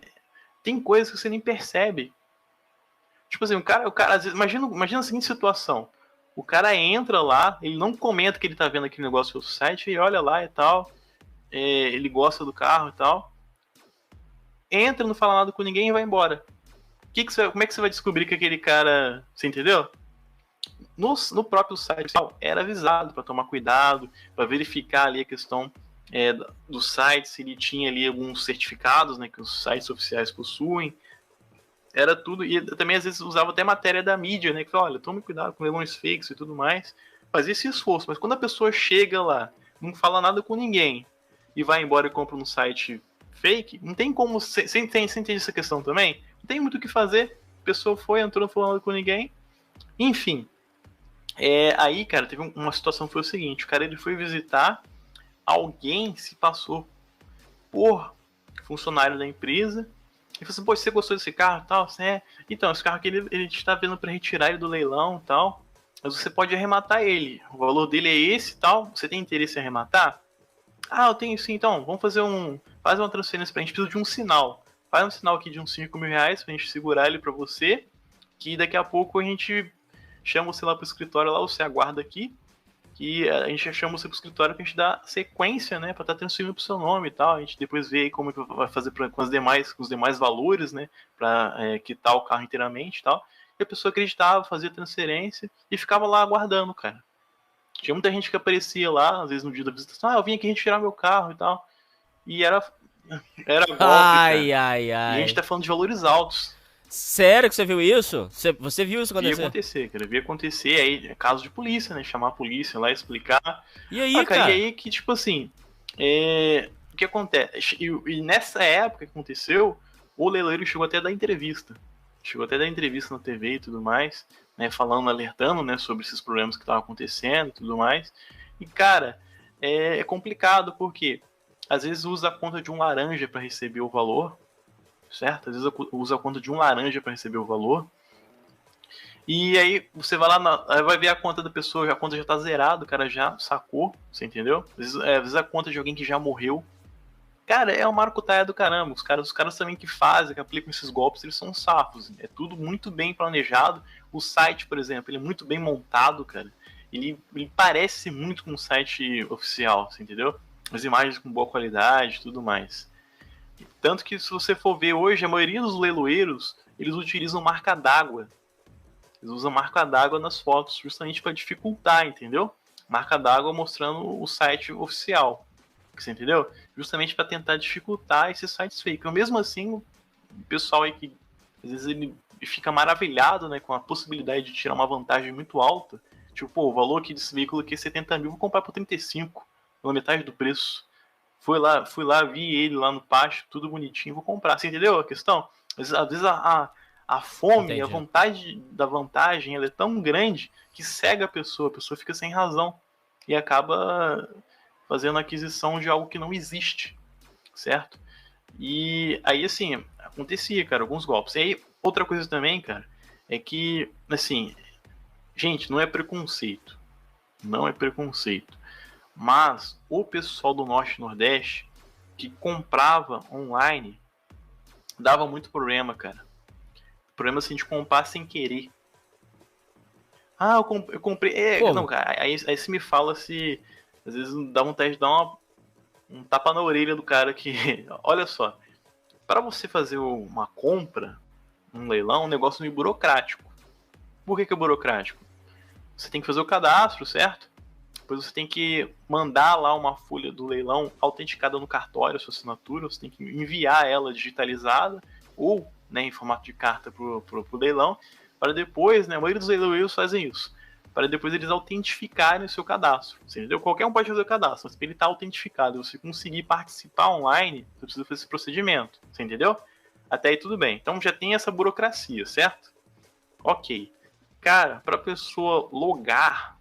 tem coisas que você nem percebe. Tipo assim, o cara às vezes, imagina a seguinte situação. O cara entra lá, ele não comenta que ele tá vendo aquele negócio no site, ele olha lá e tal, ele gosta do carro e tal. Entra, não fala nada com ninguém e vai embora. Como é que você vai descobrir que aquele cara. Você entendeu? No próprio site era avisado para tomar cuidado, para verificar ali a questão do site, se ele tinha ali alguns certificados, né, que os sites oficiais possuem. Era tudo, e também às vezes usava até matéria da mídia, né, que fala, olha, tome cuidado com leilões fakes e tudo mais. Fazia esse esforço, mas quando a pessoa chega lá, não fala nada com ninguém e vai embora e compra um site fake, não tem como. Você entende essa questão também? Não tem muito o que fazer. A pessoa foi, entrou, não falando com ninguém. Enfim. Aí, cara, teve uma situação que foi o seguinte: o cara ele foi visitar, alguém se passou por funcionário da empresa e falou assim: pô, você gostou desse carro e tal? Então, esse carro aqui ele está vendo para retirar ele do leilão e tal, mas você pode arrematar ele. O valor dele é esse e tal. Você tem interesse em arrematar? Ah, eu tenho sim, então, vamos faz uma transferência pra gente, precisa de um sinal. Faz um sinal aqui de uns 5 mil reais pra gente segurar ele pra você, que daqui a pouco a gente chama você lá pro escritório, lá você aguarda aqui, que a gente chama você pro escritório pra gente dar sequência, né, pra estar transferindo pro seu nome e tal, a gente depois vê aí como que vai fazer com os demais valores, né, pra quitar o carro inteiramente e tal. E a pessoa acreditava, fazia transferência e ficava lá aguardando, cara. Tinha muita gente que aparecia lá, às vezes no dia da visitação, eu vim aqui retirar meu carro e tal. E era golpe, Ai, cara. ai, E a gente ai. tá falando de valores altos. Sério que você viu isso? Você viu isso Via acontecer? acontecer, cara. Via acontecer. Aí é caso de polícia, né? Chamar a polícia lá, explicar. E aí, Cara, cara? e aí que, tipo assim, o que acontece? E nessa época que aconteceu, o leiloeiro chegou até a dar entrevista. Chegou até a dar entrevista na TV e tudo mais, né? Falando, alertando, né? Sobre esses problemas que estavam acontecendo e tudo mais. E, cara, é complicado porque às vezes usa a conta de um laranja para receber o valor, certo? Às vezes usa a conta de um laranja para receber o valor. E aí você vai lá, vai ver a conta da pessoa, a conta já tá zerada, o cara já sacou, você entendeu? Às vezes a conta de alguém que já morreu. Cara, é uma maracutaia do caramba. Os caras também que fazem, que aplicam esses golpes, eles são safos. É tudo muito bem planejado. O site, por exemplo, ele é muito bem montado, cara. Ele parece muito com um site oficial, você entendeu? As imagens com boa qualidade e tudo mais. Tanto que se você for ver hoje, a maioria dos leiloeiros, eles utilizam marca d'água. Eles usam marca d'água nas fotos, justamente para dificultar, entendeu? Marca d'água mostrando o site oficial. Você entendeu? Justamente para tentar dificultar esses sites fake. Mas mesmo assim, o pessoal aí que às vezes ele fica maravilhado, né, com a possibilidade de tirar uma vantagem muito alta. Tipo, pô, o valor aqui desse veículo aqui é 70 mil, vou comprar por 35, pela metade do preço. Fui lá, vi ele lá no pátio, tudo bonitinho, vou comprar. Você entendeu a questão? Às vezes a fome, Entendi. a vontade da vantagem, ela é tão grande que cega a pessoa fica sem razão e acaba fazendo aquisição de algo que não existe, certo? E aí, assim, acontecia, cara, alguns golpes. E aí, outra coisa também, cara, é que, assim, gente, não é preconceito. Não é preconceito. Mas o pessoal do Norte e Nordeste que comprava online dava muito problema, cara. Problema, assim, de comprar sem querer. Ah, eu comprei... Como? Não, cara, aí você me fala se... Às vezes dá vontade de dar um tapa na orelha do cara que... Olha só, para você fazer uma compra, um leilão, é um negócio meio burocrático. Por que é burocrático? Você tem que fazer o cadastro, certo? Depois você tem que mandar lá uma folha do leilão autenticada no cartório, a sua assinatura, você tem que enviar ela digitalizada ou, né, em formato de carta pro leilão, para depois, né, a maioria dos leiloeiros fazem isso, para depois eles autentificarem o seu cadastro. Você entendeu? Qualquer um pode fazer o cadastro, mas para ele estar autentificado e você conseguir participar online, você precisa fazer esse procedimento. Você entendeu? Até aí tudo bem. Então já tem essa burocracia, certo? Ok. Cara, para a pessoa logar,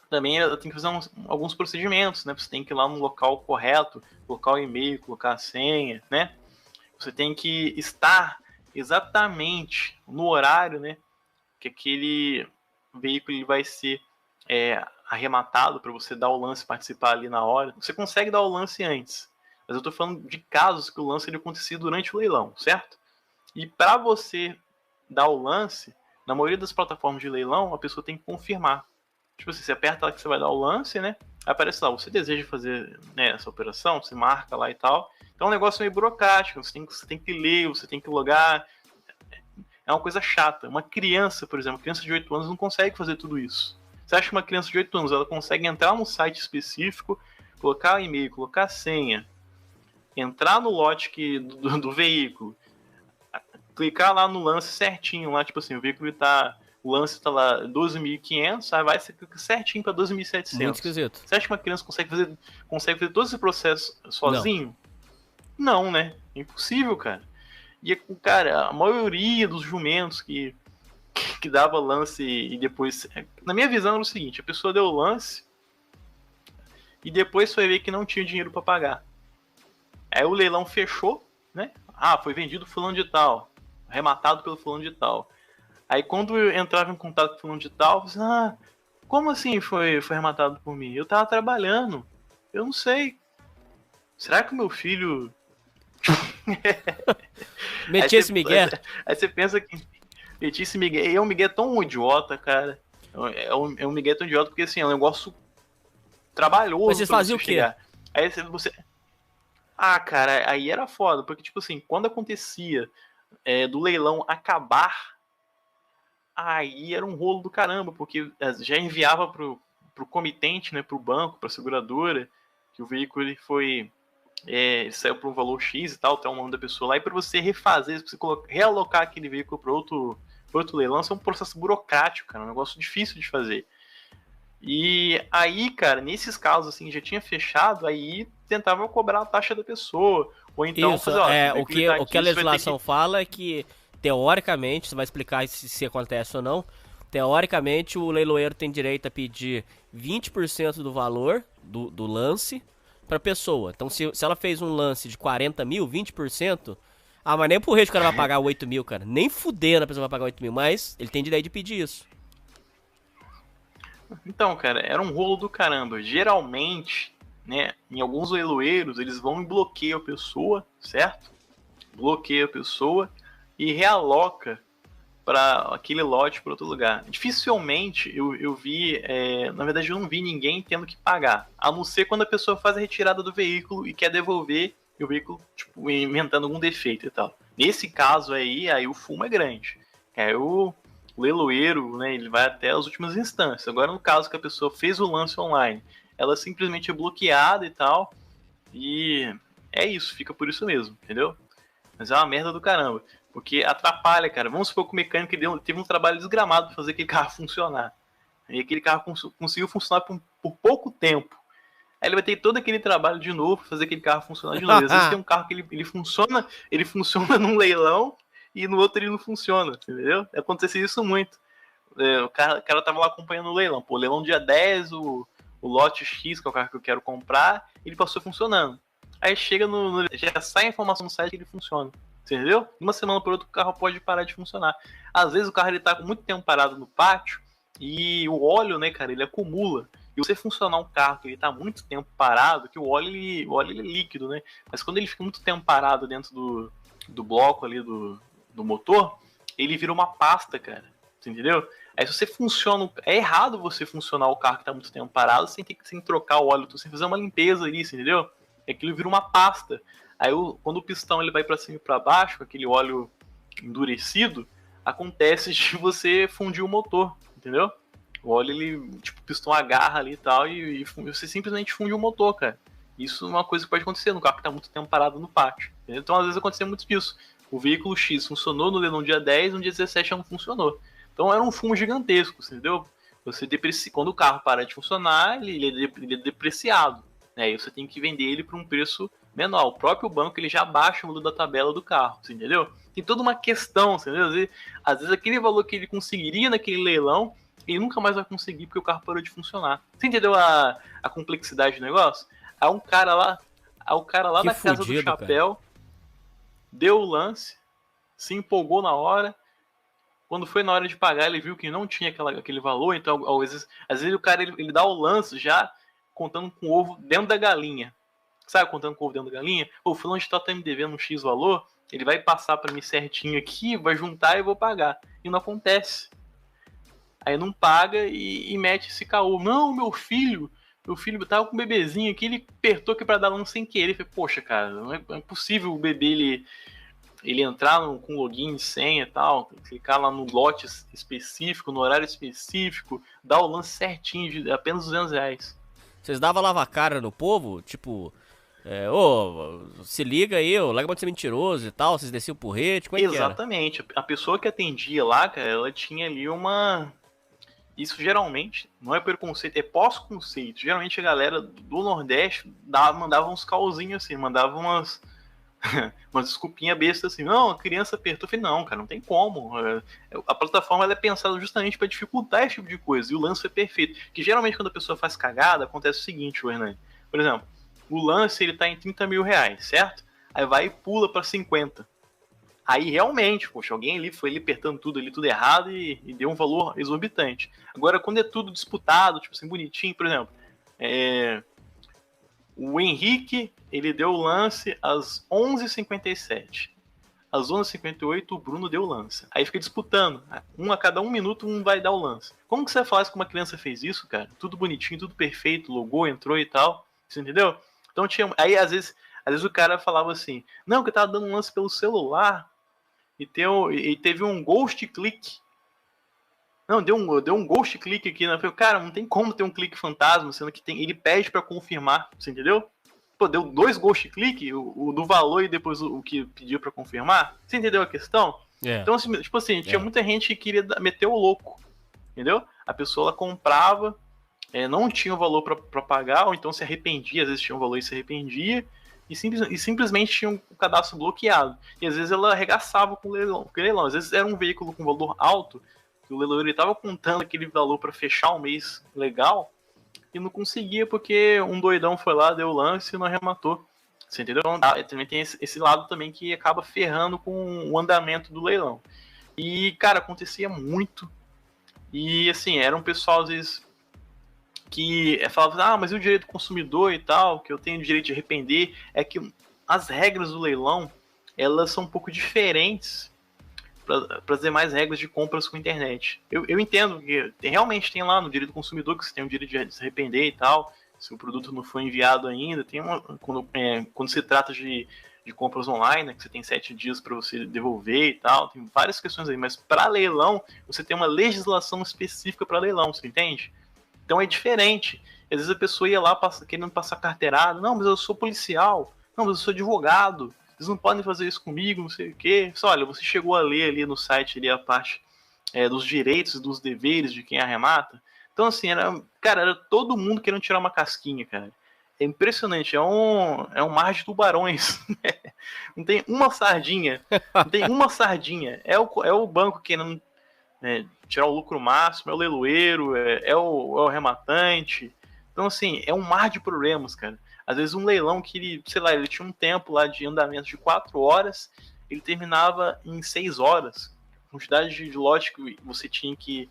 também ela tem que fazer alguns procedimentos, né? Você tem que ir lá no local correto, colocar o e-mail, colocar a senha, né? Você tem que estar exatamente no horário, né, que aquele veículo ele vai ser arrematado para você dar o lance e participar ali na hora. Você consegue dar o lance antes, Mas eu tô falando de casos que o lance ele acontecia durante o leilão, certo? E para você dar o lance, na maioria das plataformas de leilão, a pessoa tem que confirmar. Tipo assim, você aperta lá que você vai dar o lance, né? Aí aparece lá, você deseja fazer, né, essa operação, você marca lá e tal. Então é um negócio meio burocrático, você tem que ler, você tem que logar. É uma coisa chata. Uma criança, por exemplo, criança de 8 anos não consegue fazer tudo isso. Você acha que uma criança de 8 anos ela consegue entrar num site específico, colocar o e-mail, colocar a senha, entrar no lote do veículo, clicar lá no lance certinho, lá tipo assim, o lance tá lá 12.500, aí vai, você clica certinho para 12.700. Muito esquisito. Você acha que uma criança consegue fazer todo esse processo sozinho? Não, né? É impossível, cara. E, cara, a maioria dos jumentos que dava lance e depois... Na minha visão era o seguinte, a pessoa deu o lance e depois foi ver que não tinha dinheiro para pagar. Aí o leilão fechou, né? Ah, foi vendido fulano de tal, arrematado pelo fulano de tal. Aí quando eu entrava em contato com o fulano de tal, eu falei, como assim foi arrematado por mim? Eu tava trabalhando, eu não sei. Será que o meu filho... Meti esse migué. Aí você pensa que meti esse migué. E é um migué tão idiota, cara. É um migué tão idiota porque assim, é um negócio trabalhoso. Mas vocês faziam o quê? Aí você. Ah, cara, aí era foda. Porque, tipo assim, quando acontecia do leilão acabar, aí era um rolo do caramba. Porque já enviava pro comitente, né? Pro banco, pra seguradora, que o veículo ele foi. Ele saiu por um valor X e tal, tem o nome da pessoa lá, e para você refazer, pra você realocar aquele veículo para outro leilão, isso é um processo burocrático, cara, um negócio difícil de fazer. E aí, cara, nesses casos assim, já tinha fechado, aí tentava cobrar a taxa da pessoa, ou então isso, fazer, ó, o que a legislação fala é que, teoricamente, você vai explicar se acontece ou não, teoricamente o leiloeiro tem direito a pedir 20% do valor do lance pra pessoa. Então, se ela fez um lance de 40 mil, 20%, mas nem pro rei o cara vai pagar 8 mil, cara. Nem fudendo a pessoa vai pagar 8 mil, mas ele tem direito de pedir isso. Então, cara, era um rolo do caramba. Geralmente, né, em alguns leiloeiros, eles vão e bloqueiam a pessoa, certo? Bloqueia a pessoa e realoca para aquele lote para outro lugar. Dificilmente eu vi, na verdade eu não vi ninguém tendo que pagar, a não ser quando a pessoa faz a retirada do veículo e quer devolver o veículo, tipo, inventando algum defeito e tal. Nesse caso aí o fumo é grande. O leiloeiro, né, ele vai até as últimas instâncias. Agora no caso que a pessoa fez o lance online, ela simplesmente é bloqueada e tal, e é isso, fica por isso mesmo, entendeu? Mas é uma merda do caramba. Porque atrapalha, cara. Vamos supor que o mecânico teve um trabalho desgramado para fazer aquele carro funcionar. E aquele carro conseguiu funcionar por pouco tempo. Aí ele vai ter todo aquele trabalho de novo para fazer aquele carro funcionar de novo. Às vezes tem um carro que ele funciona num leilão e no outro ele não funciona, entendeu? Acontece isso muito. O cara tava lá acompanhando o leilão. Pô, leilão dia 10, o lote X, que é o carro que eu quero comprar, ele passou funcionando. Aí chega já sai a informação no site que ele funciona. Entendeu? Uma semana por outra o carro pode parar de funcionar. Às vezes o carro ele tá com muito tempo parado no pátio e o óleo, né, cara, ele acumula. E você funcionar um carro que ele tá muito tempo parado, que o óleo ele é líquido, né? Mas quando ele fica muito tempo parado dentro do bloco ali do motor, ele vira uma pasta, cara. Você entendeu? Aí se você funciona... É errado você funcionar o carro que tá muito tempo parado sem trocar o óleo, sem fazer uma limpeza ali, entendeu? Aquilo vira uma pasta. Aí quando o pistão ele vai para cima e para baixo, com aquele óleo endurecido, acontece de você fundir o motor, entendeu? O óleo, ele, tipo, o pistão agarra ali e tal, e você simplesmente funde o motor, cara. Isso é uma coisa que pode acontecer no carro que tá muito tempo parado no pátio. Entendeu? Então, às vezes, acontece muito disso. O veículo X funcionou no dia 10, no dia 17 já não funcionou. Então, era um fumo gigantesco, entendeu? Quando o carro para de funcionar, ele é depreciado. Né? E você tem que vender ele por um preço menor. O próprio banco ele já baixa o valor da tabela do carro, você entendeu? Tem toda uma questão, entendeu? Às vezes aquele valor que ele conseguiria naquele leilão, ele nunca mais vai conseguir porque o carro parou de funcionar. Você entendeu a complexidade do negócio? Aí o cara lá da casa do chapéu, cara, deu o lance, se empolgou na hora. Quando foi na hora de pagar, ele viu que não tinha aquele valor, então às vezes o cara ele dá o lance já contando com o ovo dentro da galinha. sabe, contando com o ovo dentro da galinha. O fulano de tal tá me devendo um X valor, ele vai passar para mim certinho aqui, vai juntar e eu vou pagar. E não acontece. Aí não paga e mete esse caô. Não, meu filho tava com um bebezinho aqui, ele apertou aqui pra dar lance sem querer. Eu falei, poxa, cara, não é possível o bebê ele entrar com login, senha e tal, clicar lá no lote específico, no horário específico, dar o lance certinho de apenas R$200. Vocês davam lava-cara no povo? Tipo, ô, se liga aí, ô, larga de ser mentiroso e tal, vocês desciam o porrete, como é que era? Exatamente. A pessoa que atendia lá, cara, ela tinha ali uma... Isso geralmente não é preconceito, é pós-conceito. Geralmente a galera do Nordeste mandava uns cauzinhos assim, mandava umas desculpinhas bestas assim. Não, a criança apertou. Eu falei, não, cara, não tem como. A plataforma ela é pensada justamente para dificultar esse tipo de coisa. E o lance foi perfeito. Que geralmente quando a pessoa faz cagada, acontece o seguinte, Hernani. Por exemplo, o lance ele tá em R$30 mil, certo? Aí vai e pula para 50. Aí realmente, poxa, alguém ali foi ali apertando tudo ali, tudo errado e deu um valor exorbitante. Agora, quando é tudo disputado, tipo assim, bonitinho, por exemplo, o Henrique, ele deu o lance às 11h57. Às 11h58, o Bruno deu o lance. Aí fica disputando. A cada 1 minuto, um vai dar o lance. Como que você faz que uma criança fez isso, cara? Tudo bonitinho, tudo perfeito, logou, entrou e tal. Você entendeu? Então tinha... Aí, às vezes o cara falava assim, não, que eu tava dando um lance pelo celular e teve um ghost click. Não, deu um ghost click aqui, né? Eu falei, cara, não tem como ter um clique fantasma, sendo que ele pede pra confirmar, você entendeu? Pô, deu 2 ghost click, o do valor e depois o que pediu pra confirmar. Você entendeu a questão? Então, assim, tipo assim, tinha muita gente que queria meter o louco, entendeu? A pessoa ela comprava, não tinha o valor pra pagar, ou então se arrependia, às vezes tinha um valor e se arrependia, e simplesmente tinha um cadastro bloqueado. E às vezes ela arregaçava com o leilão. Às vezes era um veículo com valor alto, que o leiloeiro estava contando aquele valor para fechar um mês legal, e não conseguia porque um doidão foi lá, deu o lance e não arrematou. Você entendeu? Então, também tem esse lado também que acaba ferrando com o andamento do leilão. E, cara, acontecia muito. E, assim, era um pessoal, às vezes, que falava, mas e o direito do consumidor e tal, que eu tenho o direito de arrepender. É que as regras do leilão, elas são um pouco diferentes para as demais regras de compras com internet. Eu entendo que realmente tem lá no direito do consumidor que você tem o direito de se arrepender e tal, se o produto não foi enviado ainda. Tem quando se trata de compras online, né, que você tem 7 dias para você devolver e tal, tem várias questões aí, mas para leilão, você tem uma legislação específica para leilão, você entende? Então é diferente. Às vezes a pessoa ia lá querendo passar carteirada, não, mas eu sou policial, não, mas eu sou advogado, vocês não podem fazer isso comigo, não sei o quê. Só, olha, você chegou a ler ali no site ali a parte dos direitos e dos deveres de quem arremata. Então, assim, era todo mundo querendo tirar uma casquinha, cara. É impressionante, é um mar de tubarões. Não tem uma sardinha. Não tem uma sardinha. É o banco querendo tirar o lucro máximo, é o leiloeiro, é o rematante. Então, assim, é um mar de problemas, cara. Às vezes um leilão que ele tinha um tempo lá de andamento de 4 horas, ele terminava em 6 horas. A quantidade de lote que você tinha que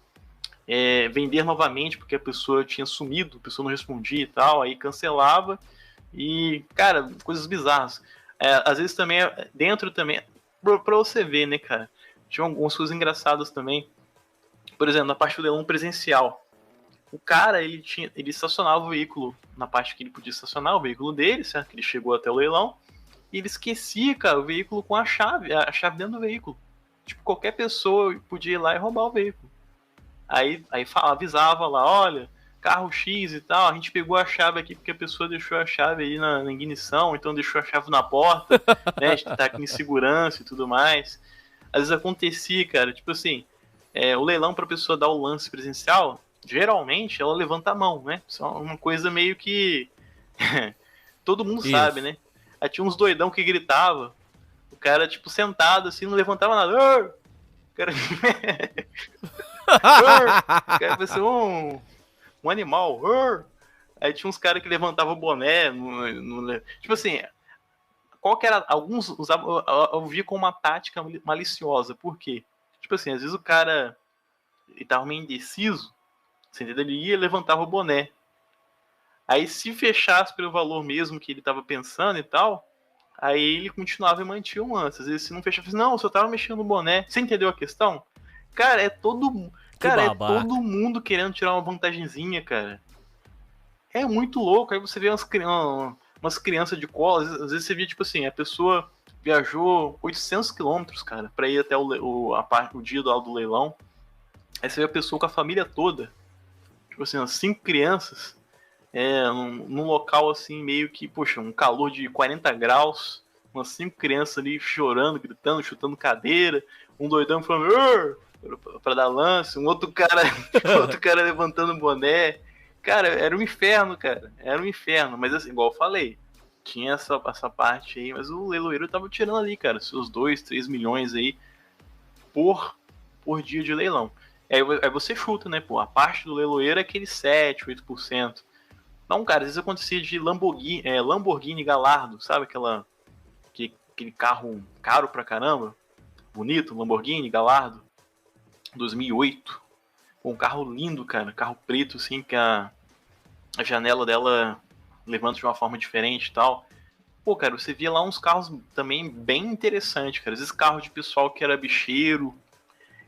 vender novamente, porque a pessoa tinha sumido, a pessoa não respondia e tal, aí cancelava. E, cara, coisas bizarras. Às vezes também, dentro também, pra você ver, né, cara, tinha algumas coisas engraçadas também. Por exemplo, na parte do leilão presencial. O cara, ele estacionava o veículo na parte que ele podia estacionar, o veículo dele, certo? Que ele chegou até o leilão, e ele esquecia, cara, o veículo com a chave dentro do veículo. Tipo, qualquer pessoa podia ir lá e roubar o veículo. Aí avisava lá, olha, carro X e tal, a gente pegou a chave aqui porque a pessoa deixou a chave aí na ignição, então deixou a chave na porta, né? A gente tá aqui em segurança e tudo mais. Às vezes acontecia, cara, tipo assim, o leilão pra pessoa dar o lance presencial, geralmente ela levanta a mão, né? Isso é uma coisa meio que todo mundo sabe, né? Aí tinha uns doidão que gritava, o cara, tipo, sentado assim, não levantava nada. O cara... o cara parecia um animal. Aí tinha uns caras que levantavam o boné. Tipo assim, qual que era... Alguns usavam, eu vi com uma tática maliciosa. Por quê? Tipo assim, às vezes o cara ele tava meio indeciso, você entendeu? Ele ia e levantava o boné. Aí se fechasse pelo valor mesmo que ele estava pensando e tal, aí ele continuava e mantinha o lance. Às vezes se não fechasse, não, eu só tava mexendo no boné. Você entendeu a questão? Cara, Que é babaca. todo mundo querendo tirar uma vantagenzinha, cara. É muito louco. Aí você vê umas crianças de cola, às vezes você vê, tipo assim, a pessoa viajou 800 quilômetros, cara, pra ir até o dia do leilão. Aí você vê a pessoa com a família toda, tipo assim, umas 5 crianças, num local assim, meio que, poxa, um calor de 40 graus, umas 5 crianças ali chorando, gritando, chutando cadeira, um doidão falando pra dar lance, um outro cara, outro cara levantando boné. Cara, era um inferno, cara. Era um inferno. Mas assim, igual eu falei, tinha essa parte aí, mas o leiloeiro tava tirando ali, cara, seus 2, 3 milhões aí por, por dia de leilão. Aí você chuta, né, pô? A parte do leiloeiro é aquele 7, 8%. Não, cara, às vezes acontecia de Lamborghini Gallardo, sabe aquele carro caro pra caramba? Bonito, Lamborghini Gallardo, 2008. Um carro lindo, cara, carro preto, assim, que a janela dela levanta de uma forma diferente e tal. Pô, cara, você via lá uns carros também bem interessantes, cara. Às vezes carro de pessoal que era bicheiro,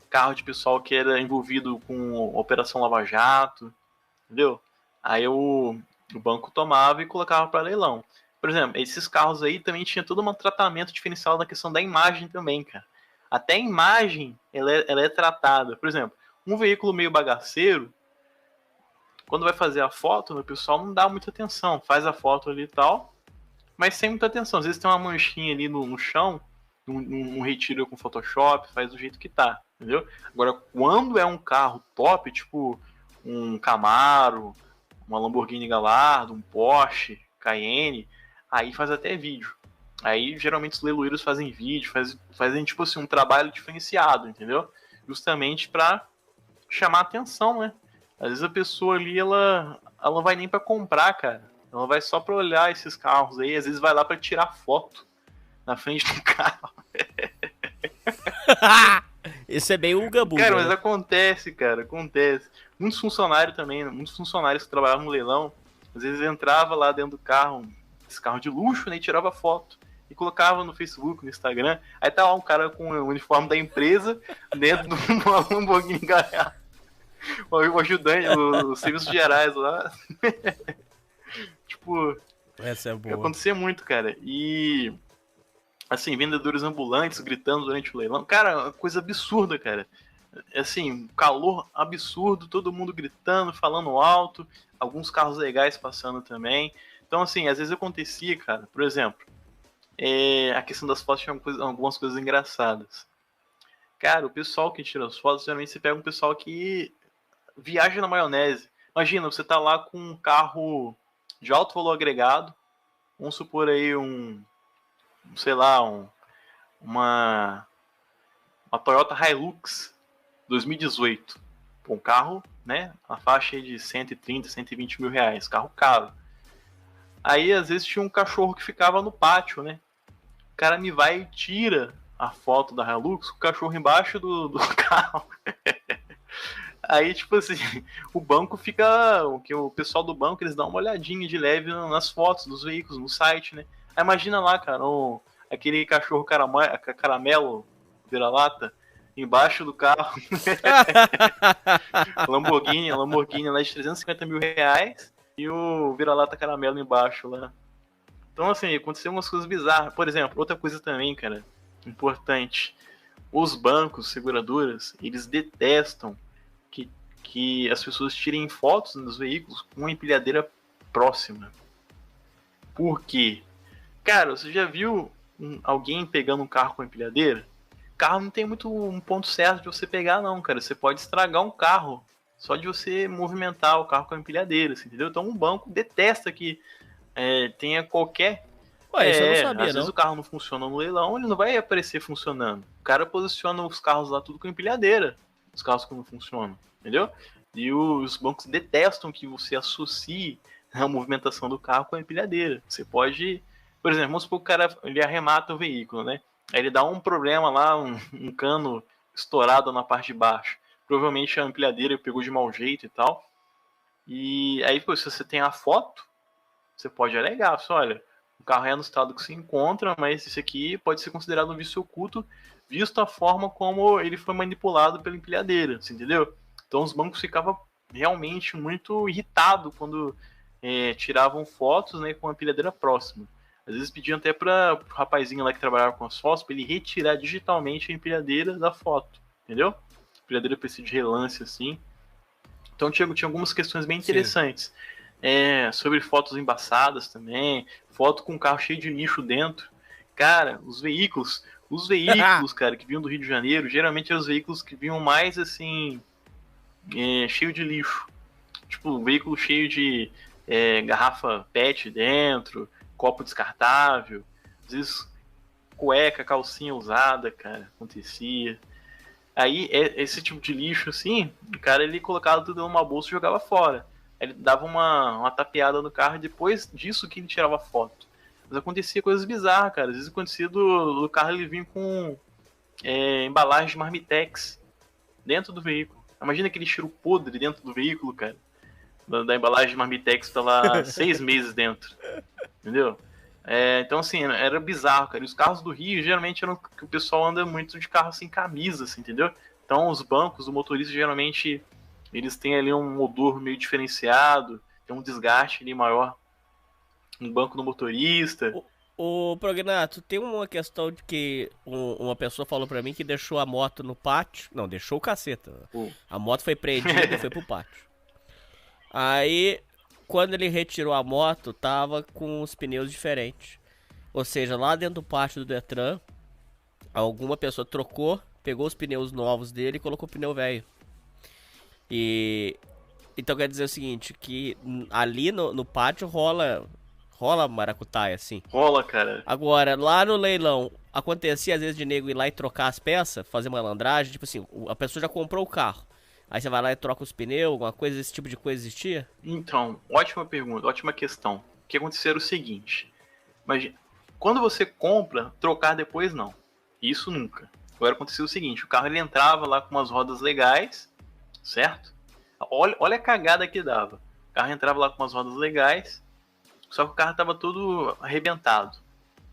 carro de pessoal que era envolvido com Operação Lava Jato, entendeu? Aí o banco tomava e colocava para leilão. Por exemplo, esses carros aí também tinha todo um tratamento diferencial na questão da imagem também, cara. Até a imagem, ela é tratada. Por exemplo, um veículo meio bagaceiro, quando vai fazer a foto, o pessoal não dá muita atenção. Faz a foto ali e tal, mas sem muita atenção. Às vezes tem uma manchinha ali no chão, um retiro com Photoshop, faz do jeito que tá, entendeu? Agora, quando é um carro top, tipo um Camaro, uma Lamborghini Gallardo, um Porsche, Cayenne, aí faz até vídeo. Aí, geralmente, os leiloeiros fazem vídeo, fazem, tipo assim, um trabalho diferenciado, entendeu? Justamente para chamar atenção, né? Às vezes a pessoa ali, ela não vai nem para comprar, cara. Ela vai só para olhar esses carros aí, às vezes vai lá para tirar foto na frente do carro. Esse é bem Uga Buga, Cara, mas né? acontece, cara, acontece. Muitos funcionários também, muitos funcionários que trabalhavam no leilão, às vezes entrava lá dentro do carro, esse carro de luxo, né, e tirava foto. E colocava no Facebook, no Instagram. Aí tá lá um cara com o uniforme da empresa dentro de uma Lamborghini Gallardo. O ajudante, os serviços gerais lá. Tipo, Essa é boa. acontecia muito, cara. E, assim, vendedores ambulantes gritando durante o leilão. Cara, uma coisa absurda, cara. Assim, calor absurdo, todo mundo gritando, falando alto, alguns carros legais passando também. Então, assim, às vezes acontecia, cara, por exemplo, a questão das fotos tinha algumas coisas engraçadas. Cara, o pessoal que tira as fotos, geralmente você pega um pessoal que viaja na maionese. Imagina, você tá lá com um carro de alto valor agregado, vamos supor aí sei lá, uma Toyota Hilux 2018. Um carro, né, a faixa de 130, 120 mil reais, carro caro. Aí, às vezes, tinha um cachorro que ficava no pátio, né? O cara me vai e tira a foto da Hilux com o cachorro embaixo do carro. Aí, tipo assim, o banco fica. O pessoal do banco, eles dão uma olhadinha de leve nas fotos dos veículos, no site, né? Aí imagina lá, cara, aquele cachorro caramelo, vira-lata, embaixo do carro. Lamborghini lá de 350 mil reais e o vira-lata caramelo embaixo lá. Então, assim, aconteceu umas coisas bizarras. Por exemplo, outra coisa também, cara, importante. Os bancos, seguradoras, eles detestam que as pessoas tirem fotos dos veículos com uma empilhadeira próxima. Por quê? Cara, você já viu alguém pegando um carro com empilhadeira? Carro não tem muito um ponto certo de você pegar, não, cara. Você pode estragar um carro só de você movimentar o carro com a empilhadeira, assim, entendeu? Então um banco detesta que tenha qualquer... Ué, isso eu não sabia, às vezes não. o carro não funciona no leilão, ele não vai aparecer funcionando. O cara posiciona os carros lá tudo com empilhadeira. Os carros que não funcionam, entendeu? E os bancos detestam que você associe a movimentação do carro com a empilhadeira. Você pode... Por exemplo, vamos supor que o cara ele arremata o veículo, né? Aí ele dá um problema lá, um cano estourado na parte de baixo. Provavelmente a empilhadeira pegou de mau jeito e tal. E aí, pô, se você tem a foto, você pode alegar, só, olha, o carro é no estado que se encontra, mas isso aqui pode ser considerado um vício oculto, visto a forma como ele foi manipulado pela empilhadeira, você entendeu? Então os bancos ficavam realmente muito irritados quando tiravam fotos, né, com a empilhadeira próxima. Às vezes pediam até para o rapazinho lá que trabalhava com as fotos, para ele retirar digitalmente a empilhadeira da foto, entendeu? Empilhadeira precisa de relance, assim. Então tinha algumas questões bem interessantes. Sobre fotos embaçadas também, foto com um carro cheio de lixo dentro. Cara, os veículos, cara, que vinham do Rio de Janeiro, geralmente eram os veículos que vinham mais, assim, cheio de lixo. Tipo, veículo cheio de garrafa PET dentro, copo descartável, às vezes cueca, calcinha usada, cara, acontecia. Aí, esse tipo de lixo, assim, o cara, ele colocava tudo numa bolsa e jogava fora. Aí ele dava uma tapeada no carro e depois disso que ele tirava foto. Mas acontecia coisas bizarras, cara. Às vezes acontecia do carro ele vinha com embalagem de Marmitex dentro do veículo. Imagina aquele cheiro podre dentro do veículo, cara. Da embalagem de Marmitex tá lá 6 meses dentro. Entendeu? Então, assim, era bizarro, cara. E os carros do Rio, geralmente, eram que o pessoal anda muito de carro sem camisa, assim, entendeu? Então, os bancos do motorista, geralmente, eles têm ali um odor meio diferenciado, tem um desgaste ali maior no banco do motorista. O Prognato, tem uma questão de que uma pessoa falou pra mim que deixou a moto no pátio. Não, deixou o caceta. A moto foi prendida e foi pro pátio. Aí, quando ele retirou a moto, tava com os pneus diferentes. Ou seja, lá dentro do pátio do Detran, alguma pessoa trocou, pegou os pneus novos dele e colocou o pneu velho. Então quer dizer o seguinte, que ali no pátio rola maracutaia, assim. Rola, cara. Agora, lá no leilão, acontecia às vezes de nego ir lá e trocar as peças, fazer malandragem, tipo assim, a pessoa já comprou o carro. Aí você vai lá e troca os pneus, alguma coisa, esse tipo de coisa existia? Então, ótima pergunta, ótima questão. O que aconteceu era o seguinte, mas quando você compra, trocar depois não. Isso nunca. Agora aconteceu o seguinte, o carro ele entrava lá com umas rodas legais, certo? Olha a cagada que dava. O carro entrava lá com umas rodas legais, só que o carro estava todo arrebentado.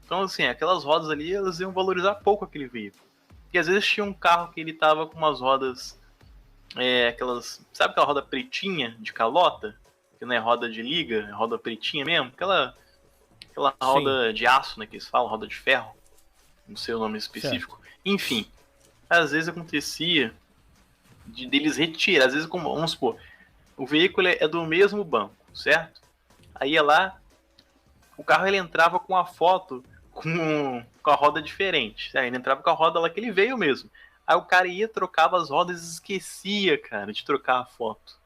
Então, assim, aquelas rodas ali, elas iam valorizar pouco aquele veículo. E às vezes tinha um carro que ele tava com umas rodas, aquelas, sabe aquela roda pretinha de calota? Que não é roda de liga, é roda pretinha mesmo? Aquela roda de aço, né, que eles falam, roda de ferro. Não sei o nome específico. Certo. Enfim, às vezes acontecia deles retirar, às vezes, vamos supor, o veículo é do mesmo banco, certo? Aí ia lá, o carro ele entrava com a foto com a roda diferente. Ele entrava com a roda lá que ele veio mesmo. Aí o cara ia, trocava as rodas e esquecia, cara, de trocar a foto.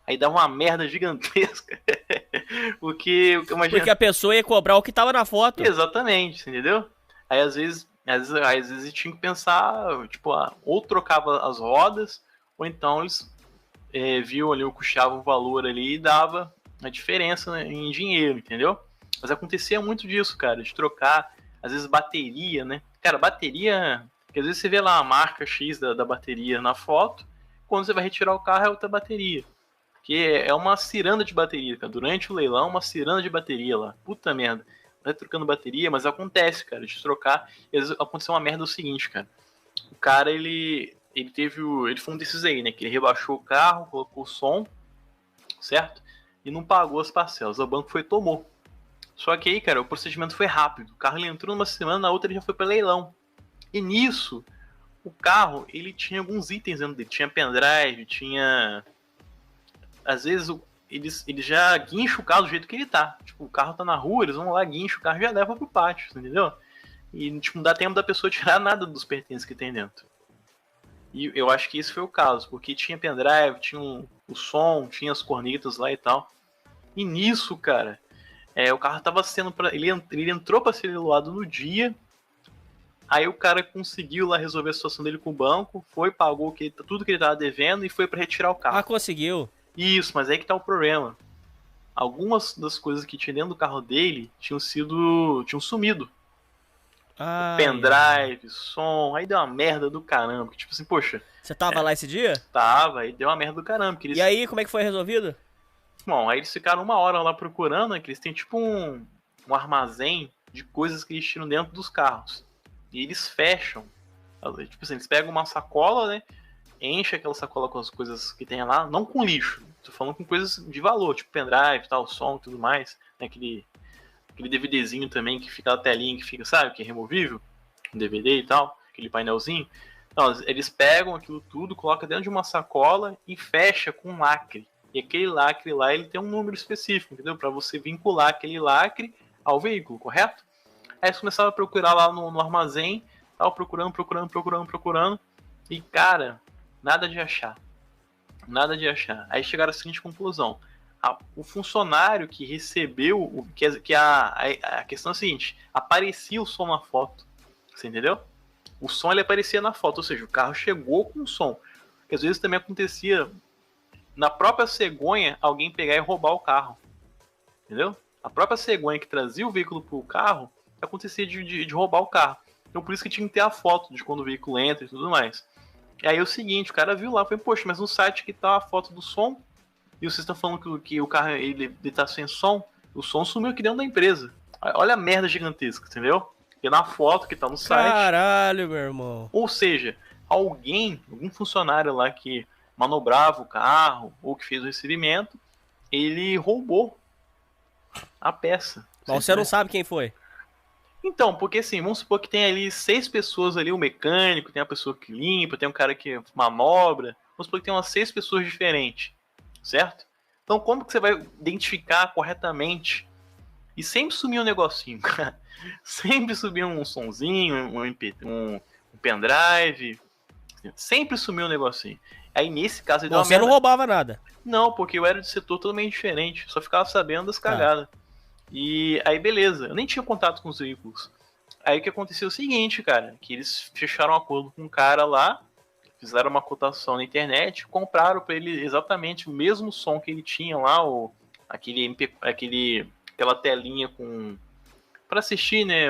Aí dava uma merda gigantesca. Porque a pessoa ia cobrar o que tava na foto. Exatamente, entendeu? Aí às vezes tinha que pensar, tipo, ou trocava as rodas, ou então eles viam ali, custeavam o valor ali e dava a diferença, né, em dinheiro, entendeu? Mas acontecia muito disso, cara, de trocar, às vezes bateria, né? Cara, bateria, porque às vezes você vê lá a marca X da bateria na foto, quando você vai retirar o carro é outra bateria. Porque é uma ciranda de bateria, cara. Durante o leilão, uma ciranda de bateria lá. Puta merda. Vai trocando bateria, mas acontece, cara, de trocar. E às vezes aconteceu uma merda o seguinte, cara. O cara, ele foi um desses aí, né? Que ele rebaixou o carro, colocou o som, certo? E não pagou as parcelas. O banco foi e tomou. Só que aí, cara, o procedimento foi rápido. O carro ele entrou numa semana, na outra ele já foi para leilão. E nisso, o carro, ele tinha alguns itens dentro dele. Tinha pendrive, tinha... Às vezes, eles já guincham o carro do jeito que ele tá. Tipo, o carro tá na rua, eles vão lá, guincham o carro e já levam pro pátio, entendeu? E, tipo, não dá tempo da pessoa tirar nada dos pertences que tem dentro. E eu acho que esse foi o caso, porque tinha pendrive, tinha o som, tinha as cornetas lá e tal. E nisso, cara, o carro tava sendo ele entrou pra ser leiloado no dia. Aí o cara conseguiu lá resolver a situação dele com o banco, pagou tudo que ele tava devendo e foi pra retirar o carro. Ah, conseguiu? Isso, mas aí que tá o problema. Algumas das coisas que tinha dentro do carro dele tinham sumido. Pendrive, som, aí deu uma merda do caramba. Tipo assim, poxa. Você tava lá esse dia? Tava, aí deu uma merda do caramba. E aí, como é que foi resolvido? Bom, aí eles ficaram 1 hora lá procurando, né, que eles têm tipo um armazém de coisas que eles tiram dentro dos carros. E eles fecham. Tipo assim, eles pegam uma sacola, né? Enchem aquela sacola com as coisas que tem lá, não com lixo. Tô falando com coisas de valor, tipo pendrive, tal, som e tudo mais. Né, aquele DVDzinho também que fica a telinha que fica, sabe? Que é removível. Um DVD e tal. Aquele painelzinho. Então, eles pegam aquilo tudo, colocam dentro de uma sacola e fecha com um lacre. E aquele lacre lá, ele tem um número específico, entendeu? Para você vincular aquele lacre ao veículo, correto? Aí eles começaram a procurar lá no armazém, tava procurando. E, cara, nada de achar. Nada de achar. Aí chegaram à seguinte conclusão. O funcionário que recebeu, a questão é a seguinte, aparecia o som na foto. Você entendeu? O som ele aparecia na foto, ou seja, o carro chegou com o som. Porque às vezes também acontecia na própria cegonha alguém pegar e roubar o carro. Entendeu? A própria cegonha que trazia o veículo para o carro acontecia de roubar o carro. Então por isso que tinha que ter a foto de quando o veículo entra e tudo mais. E aí é o seguinte, o cara viu lá, foi, poxa, mas no site que tá a foto do som, e vocês estão falando que o carro ele tá sem som, o som sumiu aqui dentro da empresa. Olha a merda gigantesca, entendeu? E na foto que tá no site. Caralho, meu irmão. Ou seja, algum funcionário lá que manobrava o carro ou que fez o recebimento, ele roubou a peça. Mas você não sabe quem foi. Então, porque assim, vamos supor que tem ali 6 pessoas ali, o mecânico, tem a pessoa que limpa, tem um cara que manobra. Vamos supor que tem umas 6 pessoas diferentes, certo? Então, como que você vai identificar corretamente? E sempre sumia um negocinho, cara. Sempre subia um sonzinho, um pendrive. Sempre sumiu um negocinho. Aí nesse caso... Você não roubava nada. Não, porque eu era de setor totalmente diferente. Só ficava sabendo das cagadas. E aí beleza, eu nem tinha contato com os veículos. Aí o que aconteceu é o seguinte, cara, que eles fecharam um acordo com um cara lá, fizeram uma cotação na internet, compraram pra ele exatamente o mesmo som que ele tinha lá, aquela telinha com para assistir, né,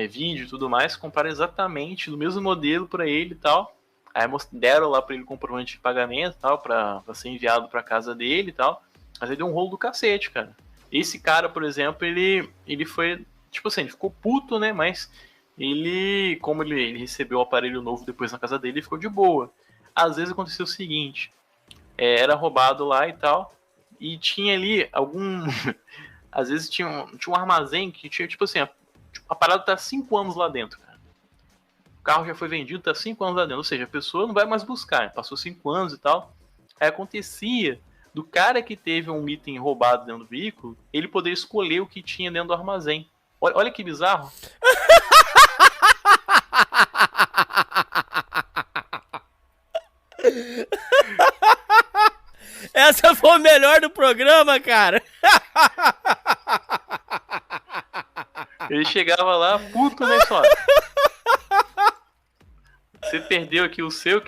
vídeo e tudo mais, compraram exatamente do mesmo modelo pra ele e tal. Aí deram lá pra ele o comprovante de pagamento e tal, pra ser enviado pra casa dele e tal. Mas aí deu um rolo do cacete, cara. Esse cara, por exemplo, ele foi, tipo assim, ele ficou puto, né, mas como ele recebeu o aparelho novo depois na casa dele, ele ficou de boa. Às vezes aconteceu o seguinte, era roubado lá e tal, e tinha ali às vezes tinha um armazém que tinha, tipo assim, a parada tá 5 anos lá dentro, cara. O carro já foi vendido, tá 5 anos lá dentro, ou seja, a pessoa não vai mais buscar, passou 5 anos e tal. Aí acontecia do cara que teve um item roubado dentro do veículo, ele poder escolher o que tinha dentro do armazém. Olha que bizarro. Essa foi o melhor do programa, cara. Ele chegava lá, puto, né, só. Você perdeu aqui o seu,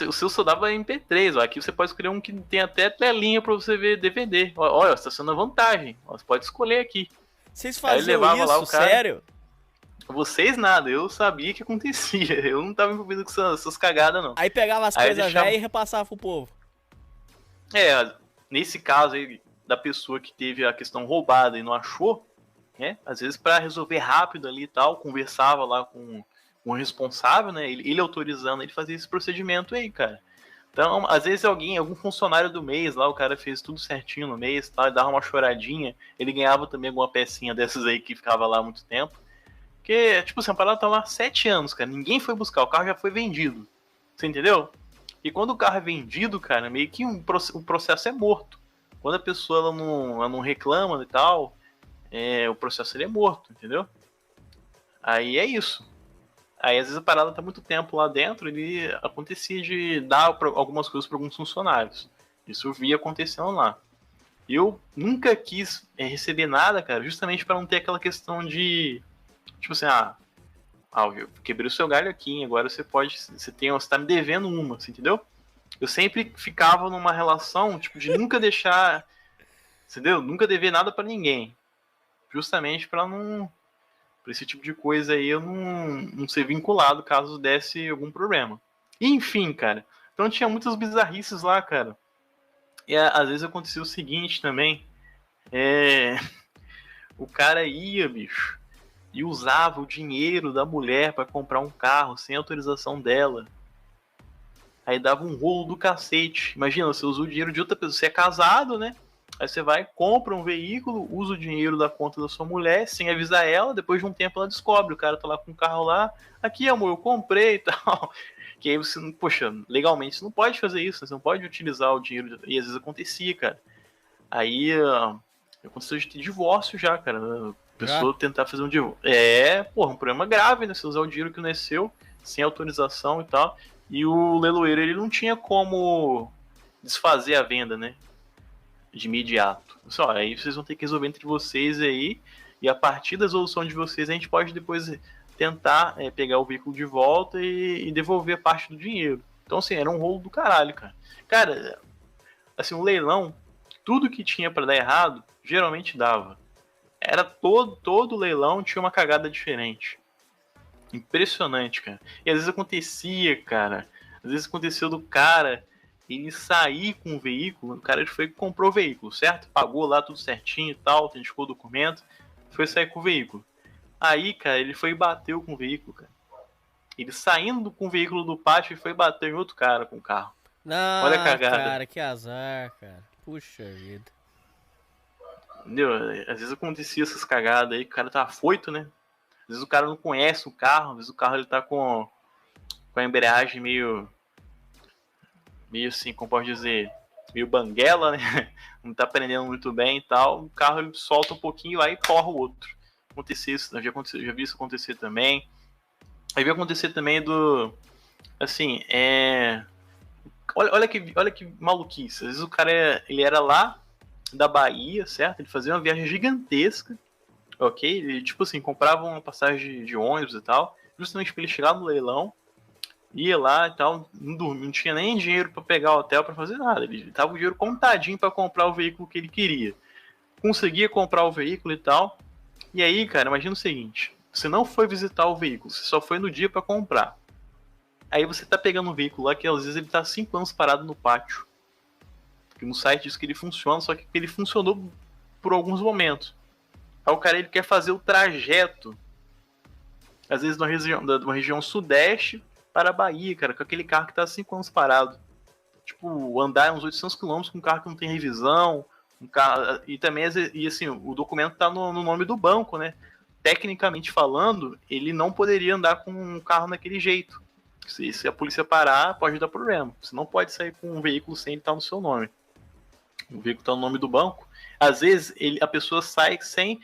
o seu só dava MP3, ó. Aqui você pode escolher um que tem até telinha pra você ver DVD. Olha, você tá sendo a vantagem. Ó, você pode escolher aqui. Vocês faziam isso, lá o cara, sério? Vocês nada, eu sabia que acontecia. Eu não tava envolvido com essas cagadas, não. Aí pegava as coisas velhas e repassava pro povo. Nesse caso aí, da pessoa que teve a questão roubada e não achou, né? Às vezes pra resolver rápido ali e tal, conversava lá com o responsável, né? Ele autorizando, ele fazia esse procedimento aí, cara. Então, às vezes algum funcionário do mês lá, o cara fez tudo certinho no mês, tá? Dava uma choradinha, ele ganhava também alguma pecinha dessas aí que ficava lá há muito tempo. Porque, tipo assim, a parada tá lá há 7 anos, cara. Ninguém foi buscar, o carro já foi vendido. Você entendeu? E quando o carro é vendido, cara, meio que o processo é morto. Quando a pessoa ela não reclama e tal, o processo ele é morto, entendeu? Aí é isso. Aí às vezes a parada tá muito tempo lá dentro, ele acontecia de dar algumas coisas para alguns funcionários. Isso eu vi acontecendo lá. Eu nunca quis receber nada, cara, justamente para não ter aquela questão de, tipo assim, eu quebrei o seu galho aqui, agora você tá me devendo uma, você entendeu? Eu sempre ficava numa relação, tipo, de nunca deixar, entendeu? Nunca dever nada para ninguém. Justamente para esse tipo de coisa aí eu não ser vinculado caso desse algum problema. E, enfim, cara. Então tinha muitas bizarrices lá, cara. E às vezes acontecia o seguinte também. É... O cara ia, bicho, e usava o dinheiro da mulher pra comprar um carro sem autorização dela. Aí dava um rolo do cacete. Imagina, você usa o dinheiro de outra pessoa. Você é casado, né? Aí você vai, compra um veículo, usa o dinheiro da conta da sua mulher, sem avisar ela. Depois de um tempo ela descobre. O cara tá lá com o carro lá. Aqui, amor, eu comprei e tal. Que aí você, poxa, legalmente você não pode fazer isso. Você não pode utilizar o dinheiro. E às vezes acontecia, cara. Aí aconteceu de ter divórcio já, cara. A pessoa tentar fazer um divórcio. Um problema grave, né? Você usar o dinheiro que não é seu, sem autorização e tal. E o leiloeiro, ele não tinha como desfazer a venda, né? De imediato. Só, aí vocês vão ter que resolver entre vocês aí. E a partir da resolução de vocês, a gente pode depois tentar pegar o veículo de volta e devolver a parte do dinheiro. Então, assim, era um rolo do caralho, cara. Cara, assim, um leilão, tudo que tinha pra dar errado, geralmente dava. Era todo leilão tinha uma cagada diferente. Impressionante, cara. E às vezes acontecia, cara. Às vezes aconteceu do cara ele sair com o veículo. O cara foi e comprou o veículo, certo? Pagou lá tudo certinho e tal, autenticou o documento. Foi sair com o veículo. Aí, cara, ele foi e bateu com o veículo, cara. Ele saindo com o veículo do pátio e foi bater em outro cara com o carro. Não, olha a cagada. Cara, que azar, cara. Puxa vida. Entendeu? Às vezes acontecia essas cagadas aí, que o cara tá afoito, né? Às vezes o cara não conhece o carro, às vezes o carro ele tá com a embreagem meio assim, como pode dizer, meio banguela, né? Não tá prendendo muito bem e tal. O carro ele solta um pouquinho lá e torra o outro. Aconteceu isso, já vi isso acontecer também. Aí vi acontecer também do, assim, olha que maluquice. Às vezes o cara ele era lá da Bahia, certo? Ele fazia uma viagem gigantesca. Ok? Ele, tipo assim, comprava uma passagem de ônibus e tal, justamente pra ele chegar no leilão, ia lá e tal, não tinha nem dinheiro pra pegar o hotel, pra fazer nada. Ele tava o dinheiro contadinho pra comprar o veículo que ele queria. Conseguia comprar o veículo e tal. E aí, cara, imagina o seguinte: você não foi visitar o veículo, você só foi no dia pra comprar. Aí você tá pegando um veículo lá que às vezes ele tá 5 anos parado no pátio. Porque no site diz que ele funciona, só que ele funcionou por alguns momentos. Aí o cara ele quer fazer o trajeto, às vezes de uma região sudeste para a Bahia, cara, com aquele carro que tá 5 anos parado. Tipo, andar uns 800 km com um carro que não tem revisão, um carro, e também, e assim, o documento tá no nome do banco, né? Tecnicamente falando, ele não poderia andar com um carro daquele jeito. Se a polícia parar, pode dar problema. Você não pode sair com um veículo sem ele estar no seu nome. O veículo tá no nome do banco. Às vezes, a pessoa sai sem...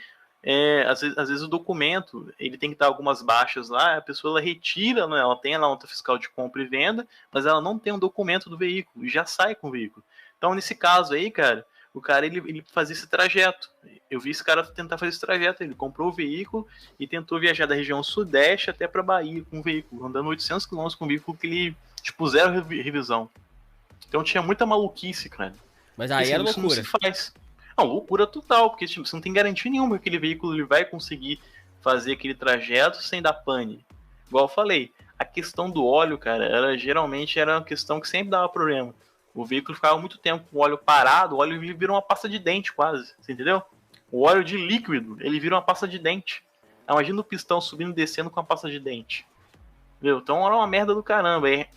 às vezes o documento ele tem que dar algumas baixas lá, a pessoa ela retira, né, ela tem a nota fiscal de compra e venda, mas ela não tem um documento do veículo e já sai com o veículo. Então nesse caso aí, cara, o cara ele fazia esse trajeto. Eu vi esse cara tentar fazer esse trajeto. Ele comprou o veículo e tentou viajar da região sudeste até pra Bahia com o veículo, andando 800 km com um veículo que ele, tipo, zero revisão. Então tinha muita maluquice, cara. Mas aí era loucura. Isso não se faz. Não, loucura total, porque tipo, você não tem garantia nenhuma que aquele veículo ele vai conseguir fazer aquele trajeto sem dar pane. Igual eu falei, a questão do óleo, cara, geralmente era uma questão que sempre dava problema. O veículo ficava muito tempo com o óleo parado, o óleo vira uma pasta de dente quase, você entendeu? O óleo de líquido, ele vira uma pasta de dente. Imagina o pistão subindo e descendo com a pasta de dente. Entendeu? Então era uma merda do caramba. E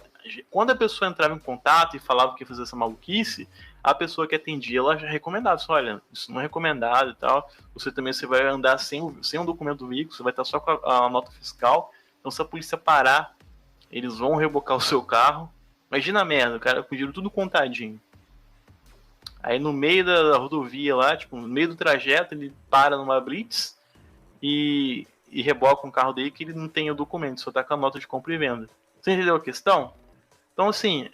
quando a pessoa entrava em contato e falava que ia fazer essa maluquice, a pessoa que atendia, ela já recomendava, olha, isso não é recomendado e tal, você vai andar sem um documento do veículo, você vai estar só com a nota fiscal, então se a polícia parar, eles vão rebocar o seu carro. Imagina a merda, o cara com o dinheiro tudo contadinho. Aí no meio da rodovia lá, tipo, no meio do trajeto, ele para numa blitz e reboca um carro dele que ele não tem o documento, só tá com a nota de compra e venda. Você entendeu a questão? Então assim,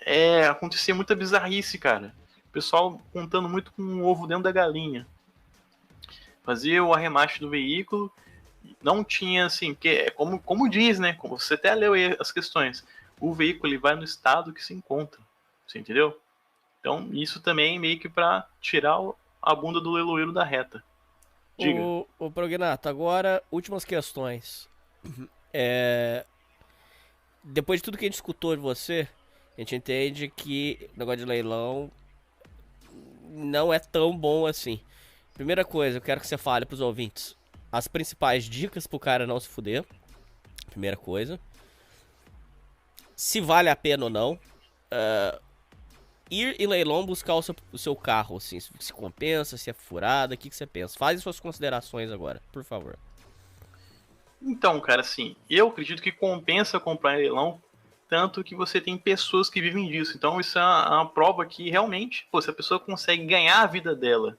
acontecia muita bizarrice, cara. O pessoal contando muito com o ovo dentro da galinha. Fazia o arremate do veículo, não tinha assim, porque como diz, né? Como você até leu aí as questões, o veículo ele vai no estado que se encontra. Você entendeu? Então isso também meio que pra tirar a bunda do leiloeiro da reta. Diga. Ô Prognato, agora últimas questões. Depois de tudo que a gente escutou de você, a gente entende que o negócio de leilão não é tão bom assim. Primeira coisa, eu quero que você fale pros ouvintes as principais dicas pro cara não se fuder. Primeira coisa. Se vale a pena ou não. Ir em leilão buscar o seu carro, assim, se compensa, se é furada, o que você pensa? Faz suas considerações agora, por favor. Então, cara, assim, eu acredito que compensa comprar em leilão, tanto que você tem pessoas que vivem disso. Então, isso é uma prova que realmente, pô, se a pessoa consegue ganhar a vida dela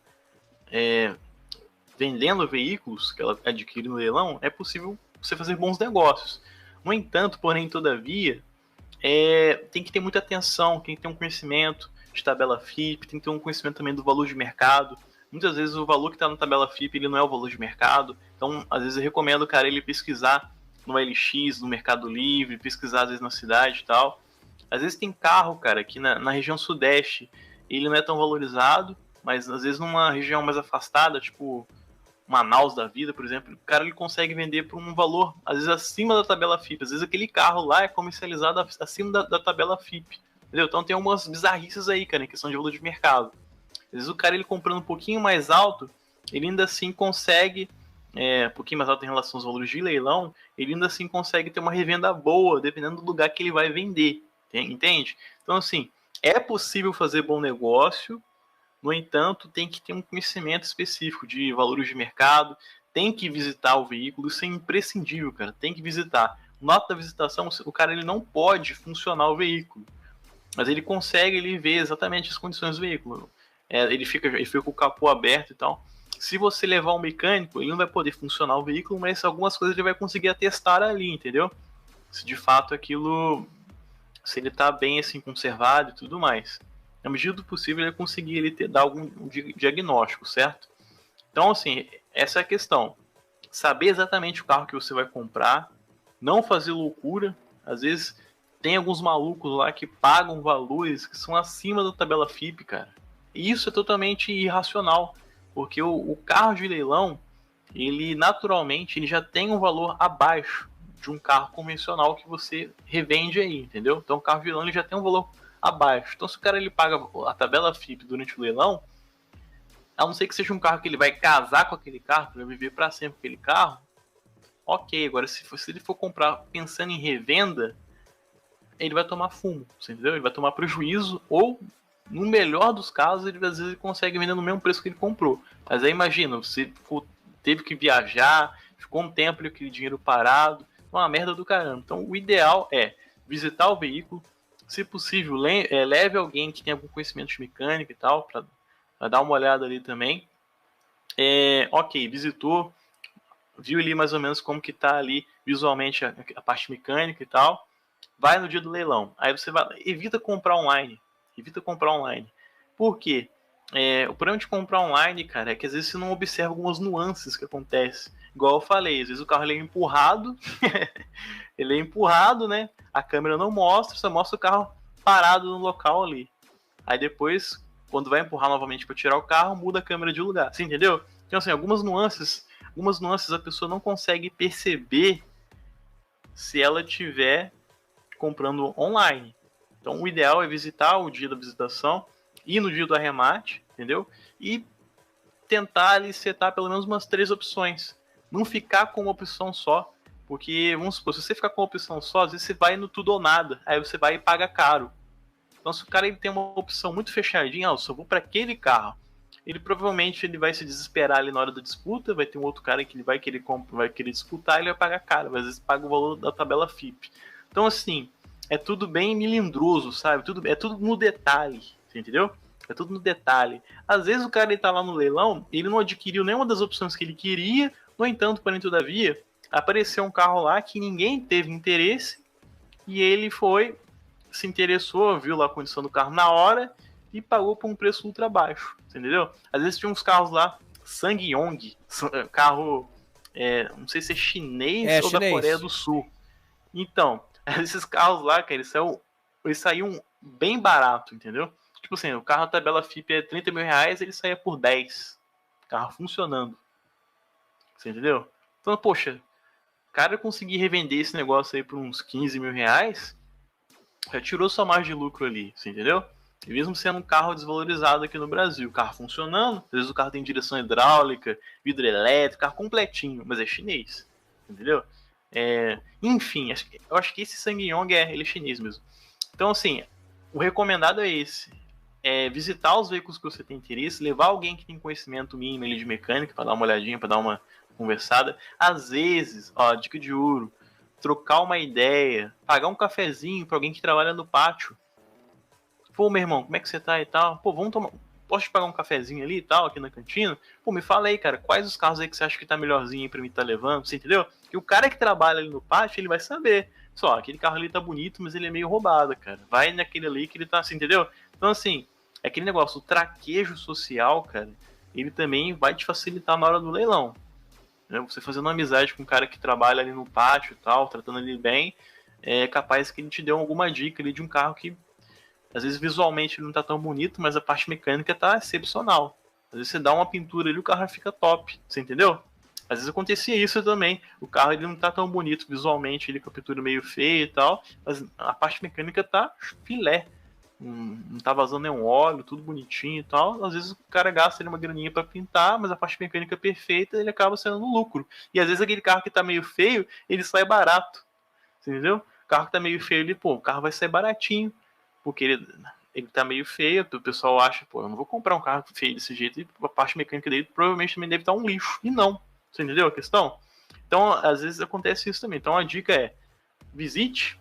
vendendo veículos que ela adquire no leilão, é possível você fazer bons negócios. No entanto, porém, todavia, tem que ter muita atenção, tem que ter um conhecimento de tabela FIP, tem que ter um conhecimento também do valor de mercado. Muitas vezes o valor que está na tabela FIP ele não é o valor de mercado, então às vezes eu recomendo o cara ele pesquisar no LX, no Mercado Livre, pesquisar às vezes na cidade e tal. Às vezes tem carro, cara, aqui na região sudeste, ele não é tão valorizado, mas às vezes numa região mais afastada, tipo Manaus da vida, por exemplo, o cara ele consegue vender por um valor, às vezes acima da tabela FIP. Às vezes aquele carro lá é comercializado acima da tabela FIP. Entendeu? Então tem algumas bizarrices aí, cara, em questão de valor de mercado. Às vezes o cara ele comprando um pouquinho mais alto, ele ainda assim consegue, um pouquinho mais alto em relação aos valores de leilão, ele ainda assim consegue ter uma revenda boa, dependendo do lugar que ele vai vender. Entende? Então, assim, é possível fazer bom negócio. No entanto, tem que ter um conhecimento específico de valores de mercado, tem que visitar o veículo, isso é imprescindível, cara, tem que visitar. Nota da visitação, o cara ele não pode funcionar o veículo, mas ele consegue ele ver exatamente as condições do veículo. Ele fica com o capô aberto e tal. Se você levar um mecânico, ele não vai poder funcionar o veículo, mas algumas coisas ele vai conseguir atestar ali, entendeu? Se de fato aquilo, se ele está bem assim conservado e tudo mais. Na medida do possível, ele conseguir dar algum diagnóstico, certo? Então, assim, essa é a questão. Saber exatamente o carro que você vai comprar, não fazer loucura. Às vezes, tem alguns malucos lá que pagam valores que são acima da tabela FIP, cara. E isso é totalmente irracional, porque o carro de leilão, ele naturalmente ele já tem um valor abaixo de um carro convencional que você revende aí, entendeu? Então, o carro de leilão ele já tem um valor abaixo. Então, se o cara ele paga a tabela FIP durante o leilão, a não ser que seja um carro que ele vai casar com aquele carro, vai viver para sempre com aquele carro, ok. Agora, se ele for comprar pensando em revenda, ele vai tomar fumo, entendeu? Ele vai tomar prejuízo, ou, no melhor dos casos, ele às vezes consegue vender no mesmo preço que ele comprou. Mas aí imagina, você teve que viajar, ficou um tempo ali aquele dinheiro parado, uma merda do caramba. Então, o ideal é visitar o veículo, se possível, leve alguém que tenha algum conhecimento de mecânica e tal, para dar uma olhada ali também. Ok, visitou, viu ali mais ou menos como que tá ali visualmente a parte mecânica e tal. Vai no dia do leilão. Aí você evita comprar online. Por quê? O problema de comprar online, cara, é que às vezes você não observa algumas nuances que acontecem. Igual eu falei, às vezes o carro ele é empurrado, ele é empurrado, né? A câmera não mostra, só mostra o carro parado no local ali. Aí depois, quando vai empurrar novamente para tirar o carro, muda a câmera de lugar. Você entendeu? Então, assim, algumas nuances a pessoa não consegue perceber se ela estiver comprando online. Então, o ideal é visitar o dia da visitação, ir no dia do arremate, entendeu? E tentar ali setar pelo menos umas 3 opções. Não ficar com uma opção só, porque, vamos supor, se você ficar com uma opção só, às vezes você vai no tudo ou nada, aí você vai e paga caro. Então, se o cara ele tem uma opção muito fechadinha, eu só vou para aquele carro, ele provavelmente ele vai se desesperar ali na hora da disputa, vai ter um outro cara que ele vai querer disputar, ele vai pagar caro, às vezes paga o valor da tabela FIP. Então, assim, é tudo bem melindroso, sabe? É tudo no detalhe, entendeu? É tudo no detalhe. Às vezes o cara ele tá lá no leilão, ele não adquiriu nenhuma das opções que ele queria, no entanto, porém, todavia, apareceu um carro lá que ninguém teve interesse, e ele se interessou, viu lá a condição do carro na hora, e pagou por um preço ultra baixo, entendeu? Às vezes tinha uns carros lá, SsangYong, carro, não sei se é chinês ou da Coreia do Sul. Então, esses carros lá, cara, eles saíam bem barato, entendeu? Tipo assim, o carro, a tabela FIP é 30 mil reais, ele saía por 10. Carro funcionando. Você entendeu? Então, poxa, o cara conseguir revender esse negócio aí por uns 15 mil reais, já tirou sua margem de lucro ali, você entendeu? E mesmo sendo um carro desvalorizado aqui no Brasil, o carro funcionando, às vezes o carro tem direção hidráulica, vidro elétrico, carro completinho, mas é chinês, entendeu? Enfim, eu acho que esse SsangYong ele é chinês mesmo. Então, assim, o recomendado é esse. Visitar os veículos que você tem interesse, levar alguém que tem conhecimento mínimo ali de mecânica para dar uma olhadinha, para dar uma conversada. Às vezes, ó, dica de ouro, trocar uma ideia, pagar um cafezinho para alguém que trabalha no pátio. Pô, meu irmão, como é que você tá e tal? Pô, vamos tomar. Posso te pagar um cafezinho ali e tal, aqui na cantina? Pô, me fala aí, cara, quais os carros aí que você acha que tá melhorzinho aí pra mim tá levando? Você entendeu? E o cara que trabalha ali no pátio, ele vai saber. Só, aquele carro ali tá bonito, mas ele é meio roubado, cara. Vai naquele ali que ele tá assim, entendeu? Então, assim, é aquele negócio, o traquejo social, cara, ele também vai te facilitar na hora do leilão. Né? Você fazendo uma amizade com um cara que trabalha ali no pátio e tal, tratando ele bem, é capaz que ele te dê alguma dica ali de um carro que às vezes visualmente ele não tá tão bonito, mas a parte mecânica tá excepcional. Às vezes você dá uma pintura ali e o carro fica top, você entendeu? Às vezes acontecia isso também. O carro ele não tá tão bonito visualmente, ele com a pintura meio feia e tal, mas a parte mecânica tá filé. Não tá vazando nenhum óleo, tudo bonitinho e tal. Às vezes o cara gasta ali uma graninha para pintar, mas a parte mecânica é perfeita, ele acaba sendo no lucro. E às vezes aquele carro que tá meio feio, ele sai barato. Você entendeu? O carro que tá meio feio ali, pô, o carro vai sair baratinho. Porque ele tá meio feio, o pessoal acha, pô, eu não vou comprar um carro feio desse jeito, e a parte mecânica dele provavelmente também deve estar um lixo. E não, você entendeu a questão? Então, às vezes acontece isso também. Então, a dica é, visite,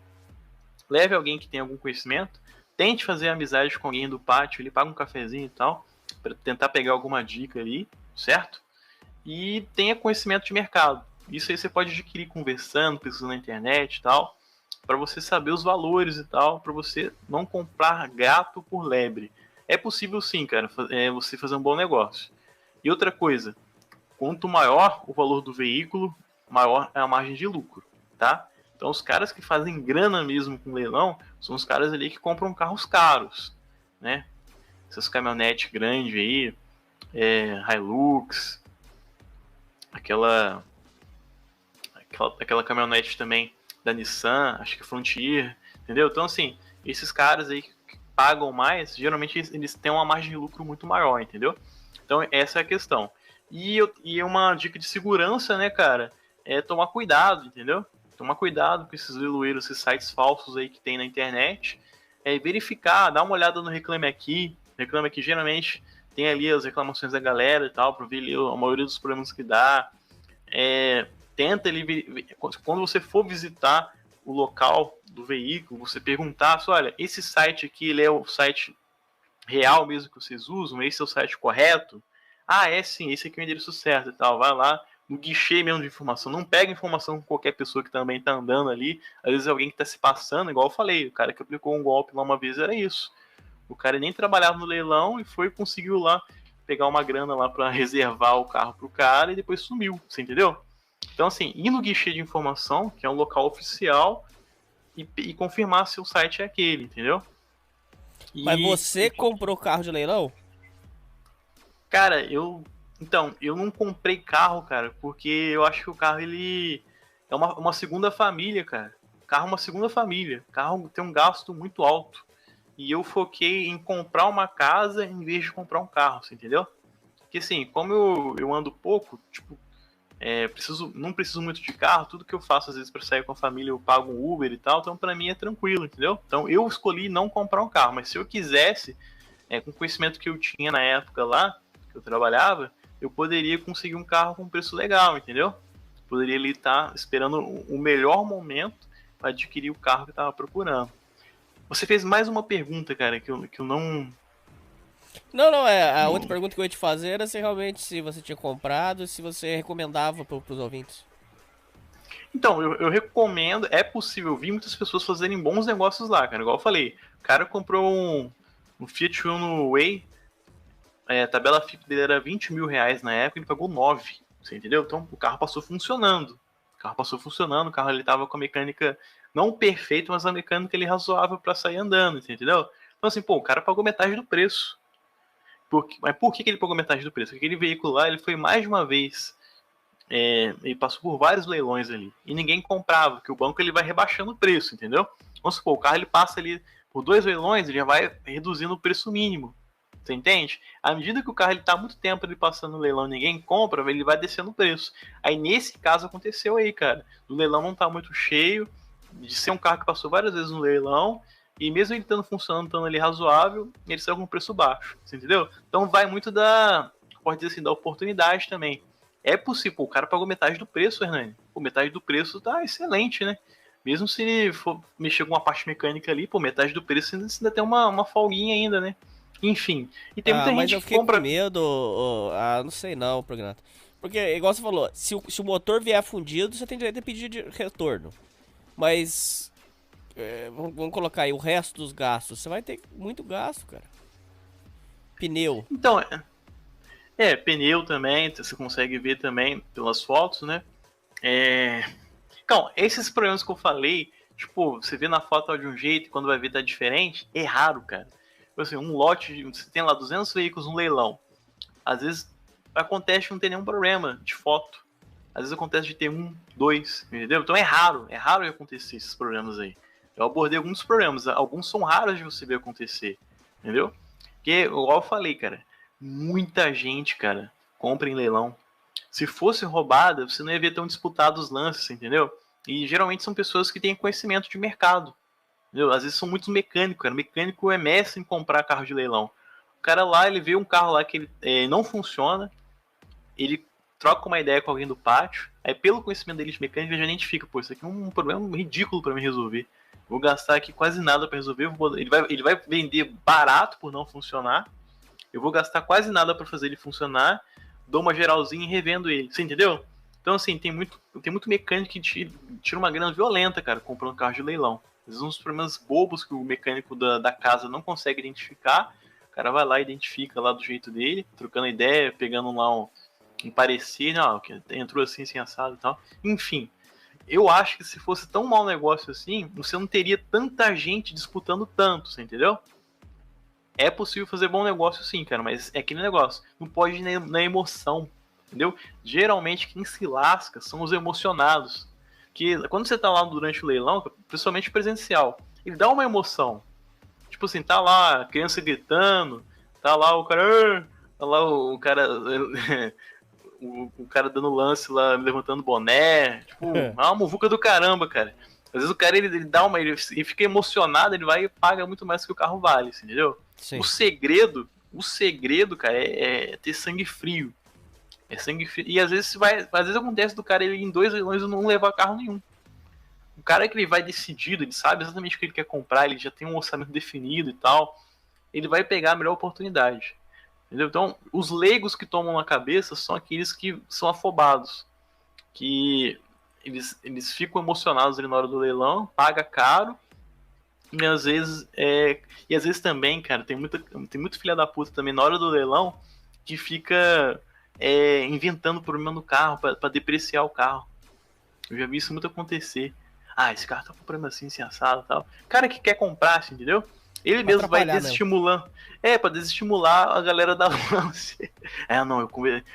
leve alguém que tem algum conhecimento, tente fazer amizade com alguém do pátio, ele paga um cafezinho e tal, para tentar pegar alguma dica ali, certo? E tenha conhecimento de mercado. Isso aí você pode adquirir conversando, pesquisando na internet e tal, para você saber os valores e tal, para você não comprar gato por lebre. É possível sim, cara, você fazer um bom negócio. E outra coisa, quanto maior o valor do veículo, maior é a margem de lucro, tá? Então os caras que fazem grana mesmo com leilão, são os caras ali que compram carros caros, né? Essas caminhonetes grandes aí, Hilux, aquela caminhonete também da Nissan, acho que Frontier, entendeu? Então, assim, esses caras aí que pagam mais, geralmente eles têm uma margem de lucro muito maior, entendeu? Então, essa é a questão. E uma dica de segurança, né, cara, é tomar cuidado, entendeu? Tomar cuidado com esses leiloeiros, esses sites falsos aí que tem na internet, verificar, dar uma olhada no Reclame Aqui. Reclame Aqui geralmente tem ali as reclamações da galera e tal, para ver ali a maioria dos problemas que dá. Tenta ele, quando você for visitar o local do veículo, você perguntar, olha, esse site aqui, ele é o site real mesmo que vocês usam? Esse é o site correto? Ah, é sim, esse aqui é o endereço certo e tal. Vai lá no guichê mesmo de informação. Não pega informação com qualquer pessoa que também tá andando ali. Às vezes alguém que tá se passando, igual eu falei, o cara que aplicou um golpe lá uma vez era isso. O cara nem trabalhava no leilão e conseguiu lá pegar uma grana lá para reservar o carro pro cara e depois sumiu, você entendeu? Então, assim, ir no guichê de informação, que é um local oficial, e confirmar se o site é aquele, entendeu? Mas você comprou carro de leilão? Cara, eu não comprei carro, cara, porque eu acho que o carro, ele é uma segunda família, cara. O carro é uma segunda família. O carro tem um gasto muito alto. E eu foquei em comprar uma casa em vez de comprar um carro, você entendeu? Porque, assim, como eu ando pouco, tipo, não preciso muito de carro, tudo que eu faço às vezes para sair com a família eu pago um Uber e tal, então para mim é tranquilo, entendeu? Então eu escolhi não comprar um carro, mas se eu quisesse, com o conhecimento que eu tinha na época lá, que eu trabalhava, eu poderia conseguir um carro com preço legal, entendeu? Poderia ali estar esperando o melhor momento para adquirir o carro que eu estava procurando. Você fez mais uma pergunta, cara, que eu não... Não, a outra pergunta que eu ia te fazer era se realmente se você tinha comprado, se você recomendava pros ouvintes. Então, eu recomendo, é possível ver muitas pessoas fazerem bons negócios lá, cara, igual eu falei. O cara comprou um Fiat Uno Way, a tabela FIP dele era 20 mil reais na época, ele pagou 9, você entendeu? Então o carro passou funcionando. O carro ele tava com a mecânica não perfeita, mas a mecânica ele razoável para sair andando, você entendeu? Então assim, pô, o cara pagou metade do preço. Mas por que ele pagou metade do preço? Porque aquele veículo lá, ele foi mais de uma vez, ele passou por vários leilões ali, e ninguém comprava, porque o banco ele vai rebaixando o preço, entendeu? Vamos supor, o carro ele passa ali por 2 leilões, ele já vai reduzindo o preço mínimo. Você entende? À medida que o carro ele tá há muito tempo ele passando no leilão e ninguém compra, ele vai descendo o preço. Aí nesse caso aconteceu aí, cara. O leilão não tá muito cheio, de ser um carro que passou várias vezes no leilão, e mesmo ele estando funcionando, estando ali razoável, ele saiu com um preço baixo. Você entendeu? Então vai muito pode dizer assim, da oportunidade também. É possível, o cara pagou metade do preço, Hernani. Pô, metade do preço tá excelente, né? Mesmo se ele for mexer com uma parte mecânica ali, pô, metade do preço ainda tem uma folguinha ainda, né? Enfim. E tem muita mas gente eu que fiquei compra. com medo. Não sei não, Prognato. Porque, igual você falou, se o motor vier fundido, você tem direito a pedir de retorno. Mas, vamos colocar aí o resto dos gastos. Você vai ter muito gasto, cara. Pneu. Então, pneu também, você consegue ver também pelas fotos, né? Então, esses problemas que eu falei, tipo, você vê na foto de um jeito e quando vai ver tá diferente, é raro, cara. Assim, um lote, você tem lá 200 veículos no leilão. Às vezes acontece de não ter nenhum problema de foto. Às vezes acontece de ter 1, 2, entendeu? Então é raro de acontecer esses problemas aí. Eu abordei alguns problemas, alguns são raros de você ver acontecer, entendeu? Porque, igual eu falei, cara, muita gente, cara, compra em leilão. Se fosse roubada, você não ia ver tão disputados os lances, entendeu? E geralmente são pessoas que têm conhecimento de mercado. Entendeu? Às vezes são muitos mecânicos, cara. Mecânico é mestre em comprar carro de leilão. O cara lá, ele vê um carro lá que ele não funciona, ele troca uma ideia com alguém do pátio, aí pelo conhecimento dele de mecânica, ele já identifica, pô, isso aqui é um problema ridículo para mim resolver. Vou gastar aqui quase nada para resolver, ele vai vender barato por não funcionar, eu vou gastar quase nada para fazer ele funcionar, dou uma geralzinha e revendo ele, você entendeu? Então, assim, tem muito mecânico que tira uma grana violenta, cara, comprando carro de leilão. Às vezes uns problemas bobos que o mecânico da casa não consegue identificar, o cara vai lá e identifica lá do jeito dele, trocando ideia, pegando lá um parecer, não, que entrou assim, sem assado e tal. Enfim, eu acho que se fosse tão mau negócio assim, você não teria tanta gente disputando tanto, você entendeu? É possível fazer bom negócio sim, cara, mas é aquele negócio, não pode ir na emoção, entendeu? Geralmente quem se lasca são os emocionados. Que quando você tá lá durante o leilão, principalmente presencial, ele dá uma emoção. Tipo assim, tá lá a criança gritando, tá lá o cara. Tá lá o cara. O cara dando lance lá, levantando boné. Tipo, é uma muvuca do caramba, cara. Às vezes o cara ele dá uma. Ele fica emocionado, ele vai e paga muito mais que o carro vale, entendeu? Sim. O segredo, cara, é ter sangue frio. É sangue frio. E às vezes acontece do cara ele em 2 leilões não levar carro nenhum. O cara que ele vai decidido, ele sabe exatamente o que ele quer comprar, ele já tem um orçamento definido e tal. Ele vai pegar a melhor oportunidade. Entendeu? Então, os leigos que tomam na cabeça são aqueles que são afobados. Que eles ficam emocionados ali na hora do leilão, paga caro. E às vezes também, cara, tem muito filha da puta também na hora do leilão que fica inventando problema no carro para depreciar o carro. Eu já vi isso muito acontecer. Esse carro tá com problema assim, assado e tal. Cara que quer comprar, entendeu? Ele mesmo vai desestimulando. Pra desestimular a galera da lance.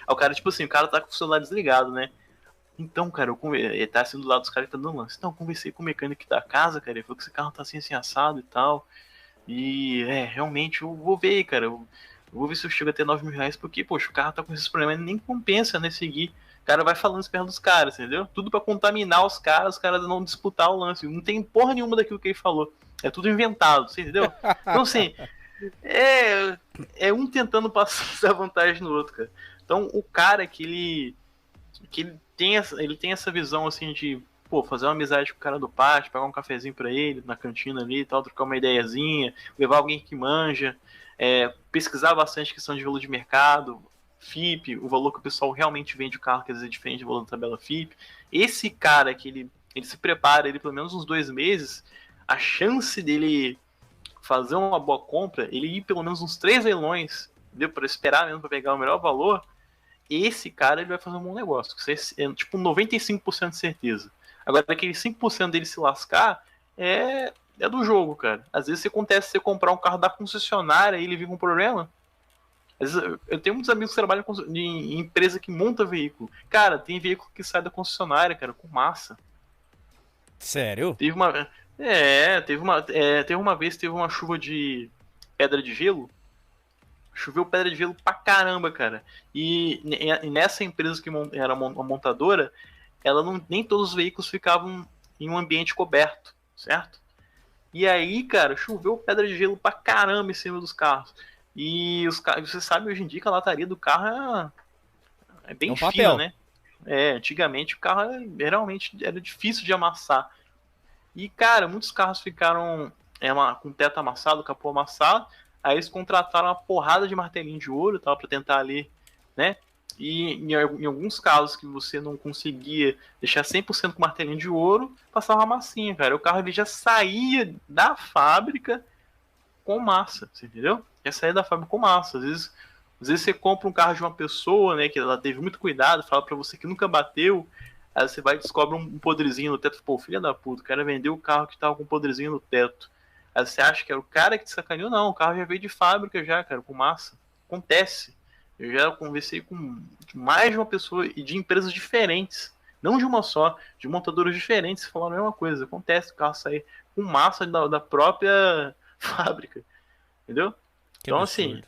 O cara, tipo assim, o cara tá com o celular desligado, né? Então, cara, ele tá assim do lado dos caras que tá dando lance. Então, eu conversei com o mecânico da casa, cara. Ele falou que esse carro tá assim assado e tal. E, realmente, eu vou ver, cara. Eu vou ver se eu chego a ter 9 mil reais, porque, poxa, o carro tá com esses problemas, nem compensa, né, seguir. O cara vai falando isso perto dos caras, entendeu? Tudo pra contaminar os caras não disputar o lance. Não tem porra nenhuma daquilo que ele falou. É tudo inventado, você entendeu? Então, assim, é um tentando passar vantagem no outro, cara. Então, o cara que ele tem essa visão, assim, de, fazer uma amizade com o cara do pátio, pagar um cafezinho pra ele, na cantina ali e tal, trocar uma ideiazinha, levar alguém que manja, pesquisar bastante questão de valor de mercado, FIP, o valor que o pessoal realmente vende o carro, que às vezes é diferente do valor da tabela FIP. Esse cara que ele se prepara, ele pelo menos uns 2 meses, a chance dele fazer uma boa compra, ele ir pelo menos uns 3 leilões, entendeu? Para esperar mesmo para pegar o melhor valor, esse cara ele vai fazer um bom negócio. É tipo 95% de certeza. Agora, daquele 5% dele se lascar, é do jogo, cara. Às vezes acontece você comprar um carro da concessionária e ele vir com um problema. Às vezes, eu tenho muitos amigos que trabalham em empresa que monta veículo. Cara, tem veículo que sai da concessionária, cara, com massa. Sério? Teve uma vez, teve uma chuva de pedra de gelo. Choveu pedra de gelo pra caramba, cara. E nessa empresa que era uma montadora, nem todos os veículos ficavam em um ambiente coberto, certo? E aí, cara, choveu pedra de gelo pra caramba em cima dos carros. E você sabe hoje em dia que a lataria do carro é bem fina, né? Antigamente o carro realmente era difícil de amassar. E, cara, muitos carros ficaram com teto amassado, capô amassado. Aí eles contrataram uma porrada de martelinho de ouro, tal, pra tentar ali, né? E em alguns casos que você não conseguia deixar 100% com martelinho de ouro, passava uma massinha, cara. O carro ele já saía da fábrica com massa, você entendeu? Já saía da fábrica com massa. Às vezes você compra um carro de uma pessoa, né, que ela teve muito cuidado, fala pra você que nunca bateu, aí você vai e descobre um podrezinho no teto. Pô, filha da puta, o cara vendeu o carro que tava com um podrezinho no teto. Aí você acha que era o cara que te sacaneou? Não, o carro já veio de fábrica já, cara, com massa. Acontece. Eu já conversei com mais de uma pessoa e de empresas diferentes. Não de uma só, de montadoras diferentes, falaram a mesma coisa. Acontece o carro sair com massa da própria fábrica. Entendeu? Que então, absurdo.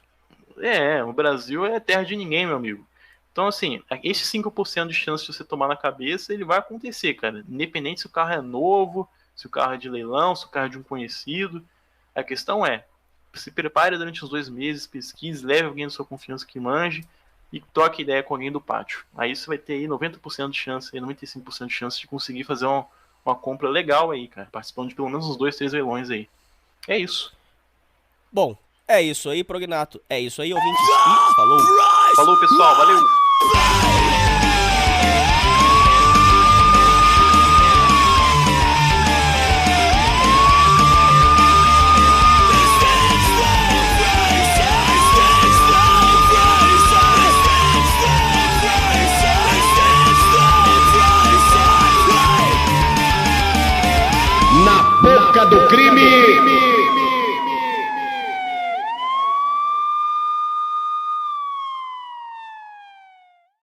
assim, o Brasil é terra de ninguém, meu amigo. Então, assim, esse 5% de chance de você tomar na cabeça, ele vai acontecer, cara. Independente se o carro é novo, se o carro é de leilão, se o carro é de um conhecido. A questão é, se prepare durante uns 2 meses, pesquise, leve alguém da sua confiança que manje e troque ideia com alguém do pátio. Aí você vai ter aí 90% de chance, 95% de chance de conseguir fazer uma compra legal aí, cara. Participando de pelo menos uns 2, 3 leilões aí. É isso. Bom, é isso aí, Prognato. É isso aí, ouvintes. E falou. Falou, pessoal. Valeu. Na boca do crime.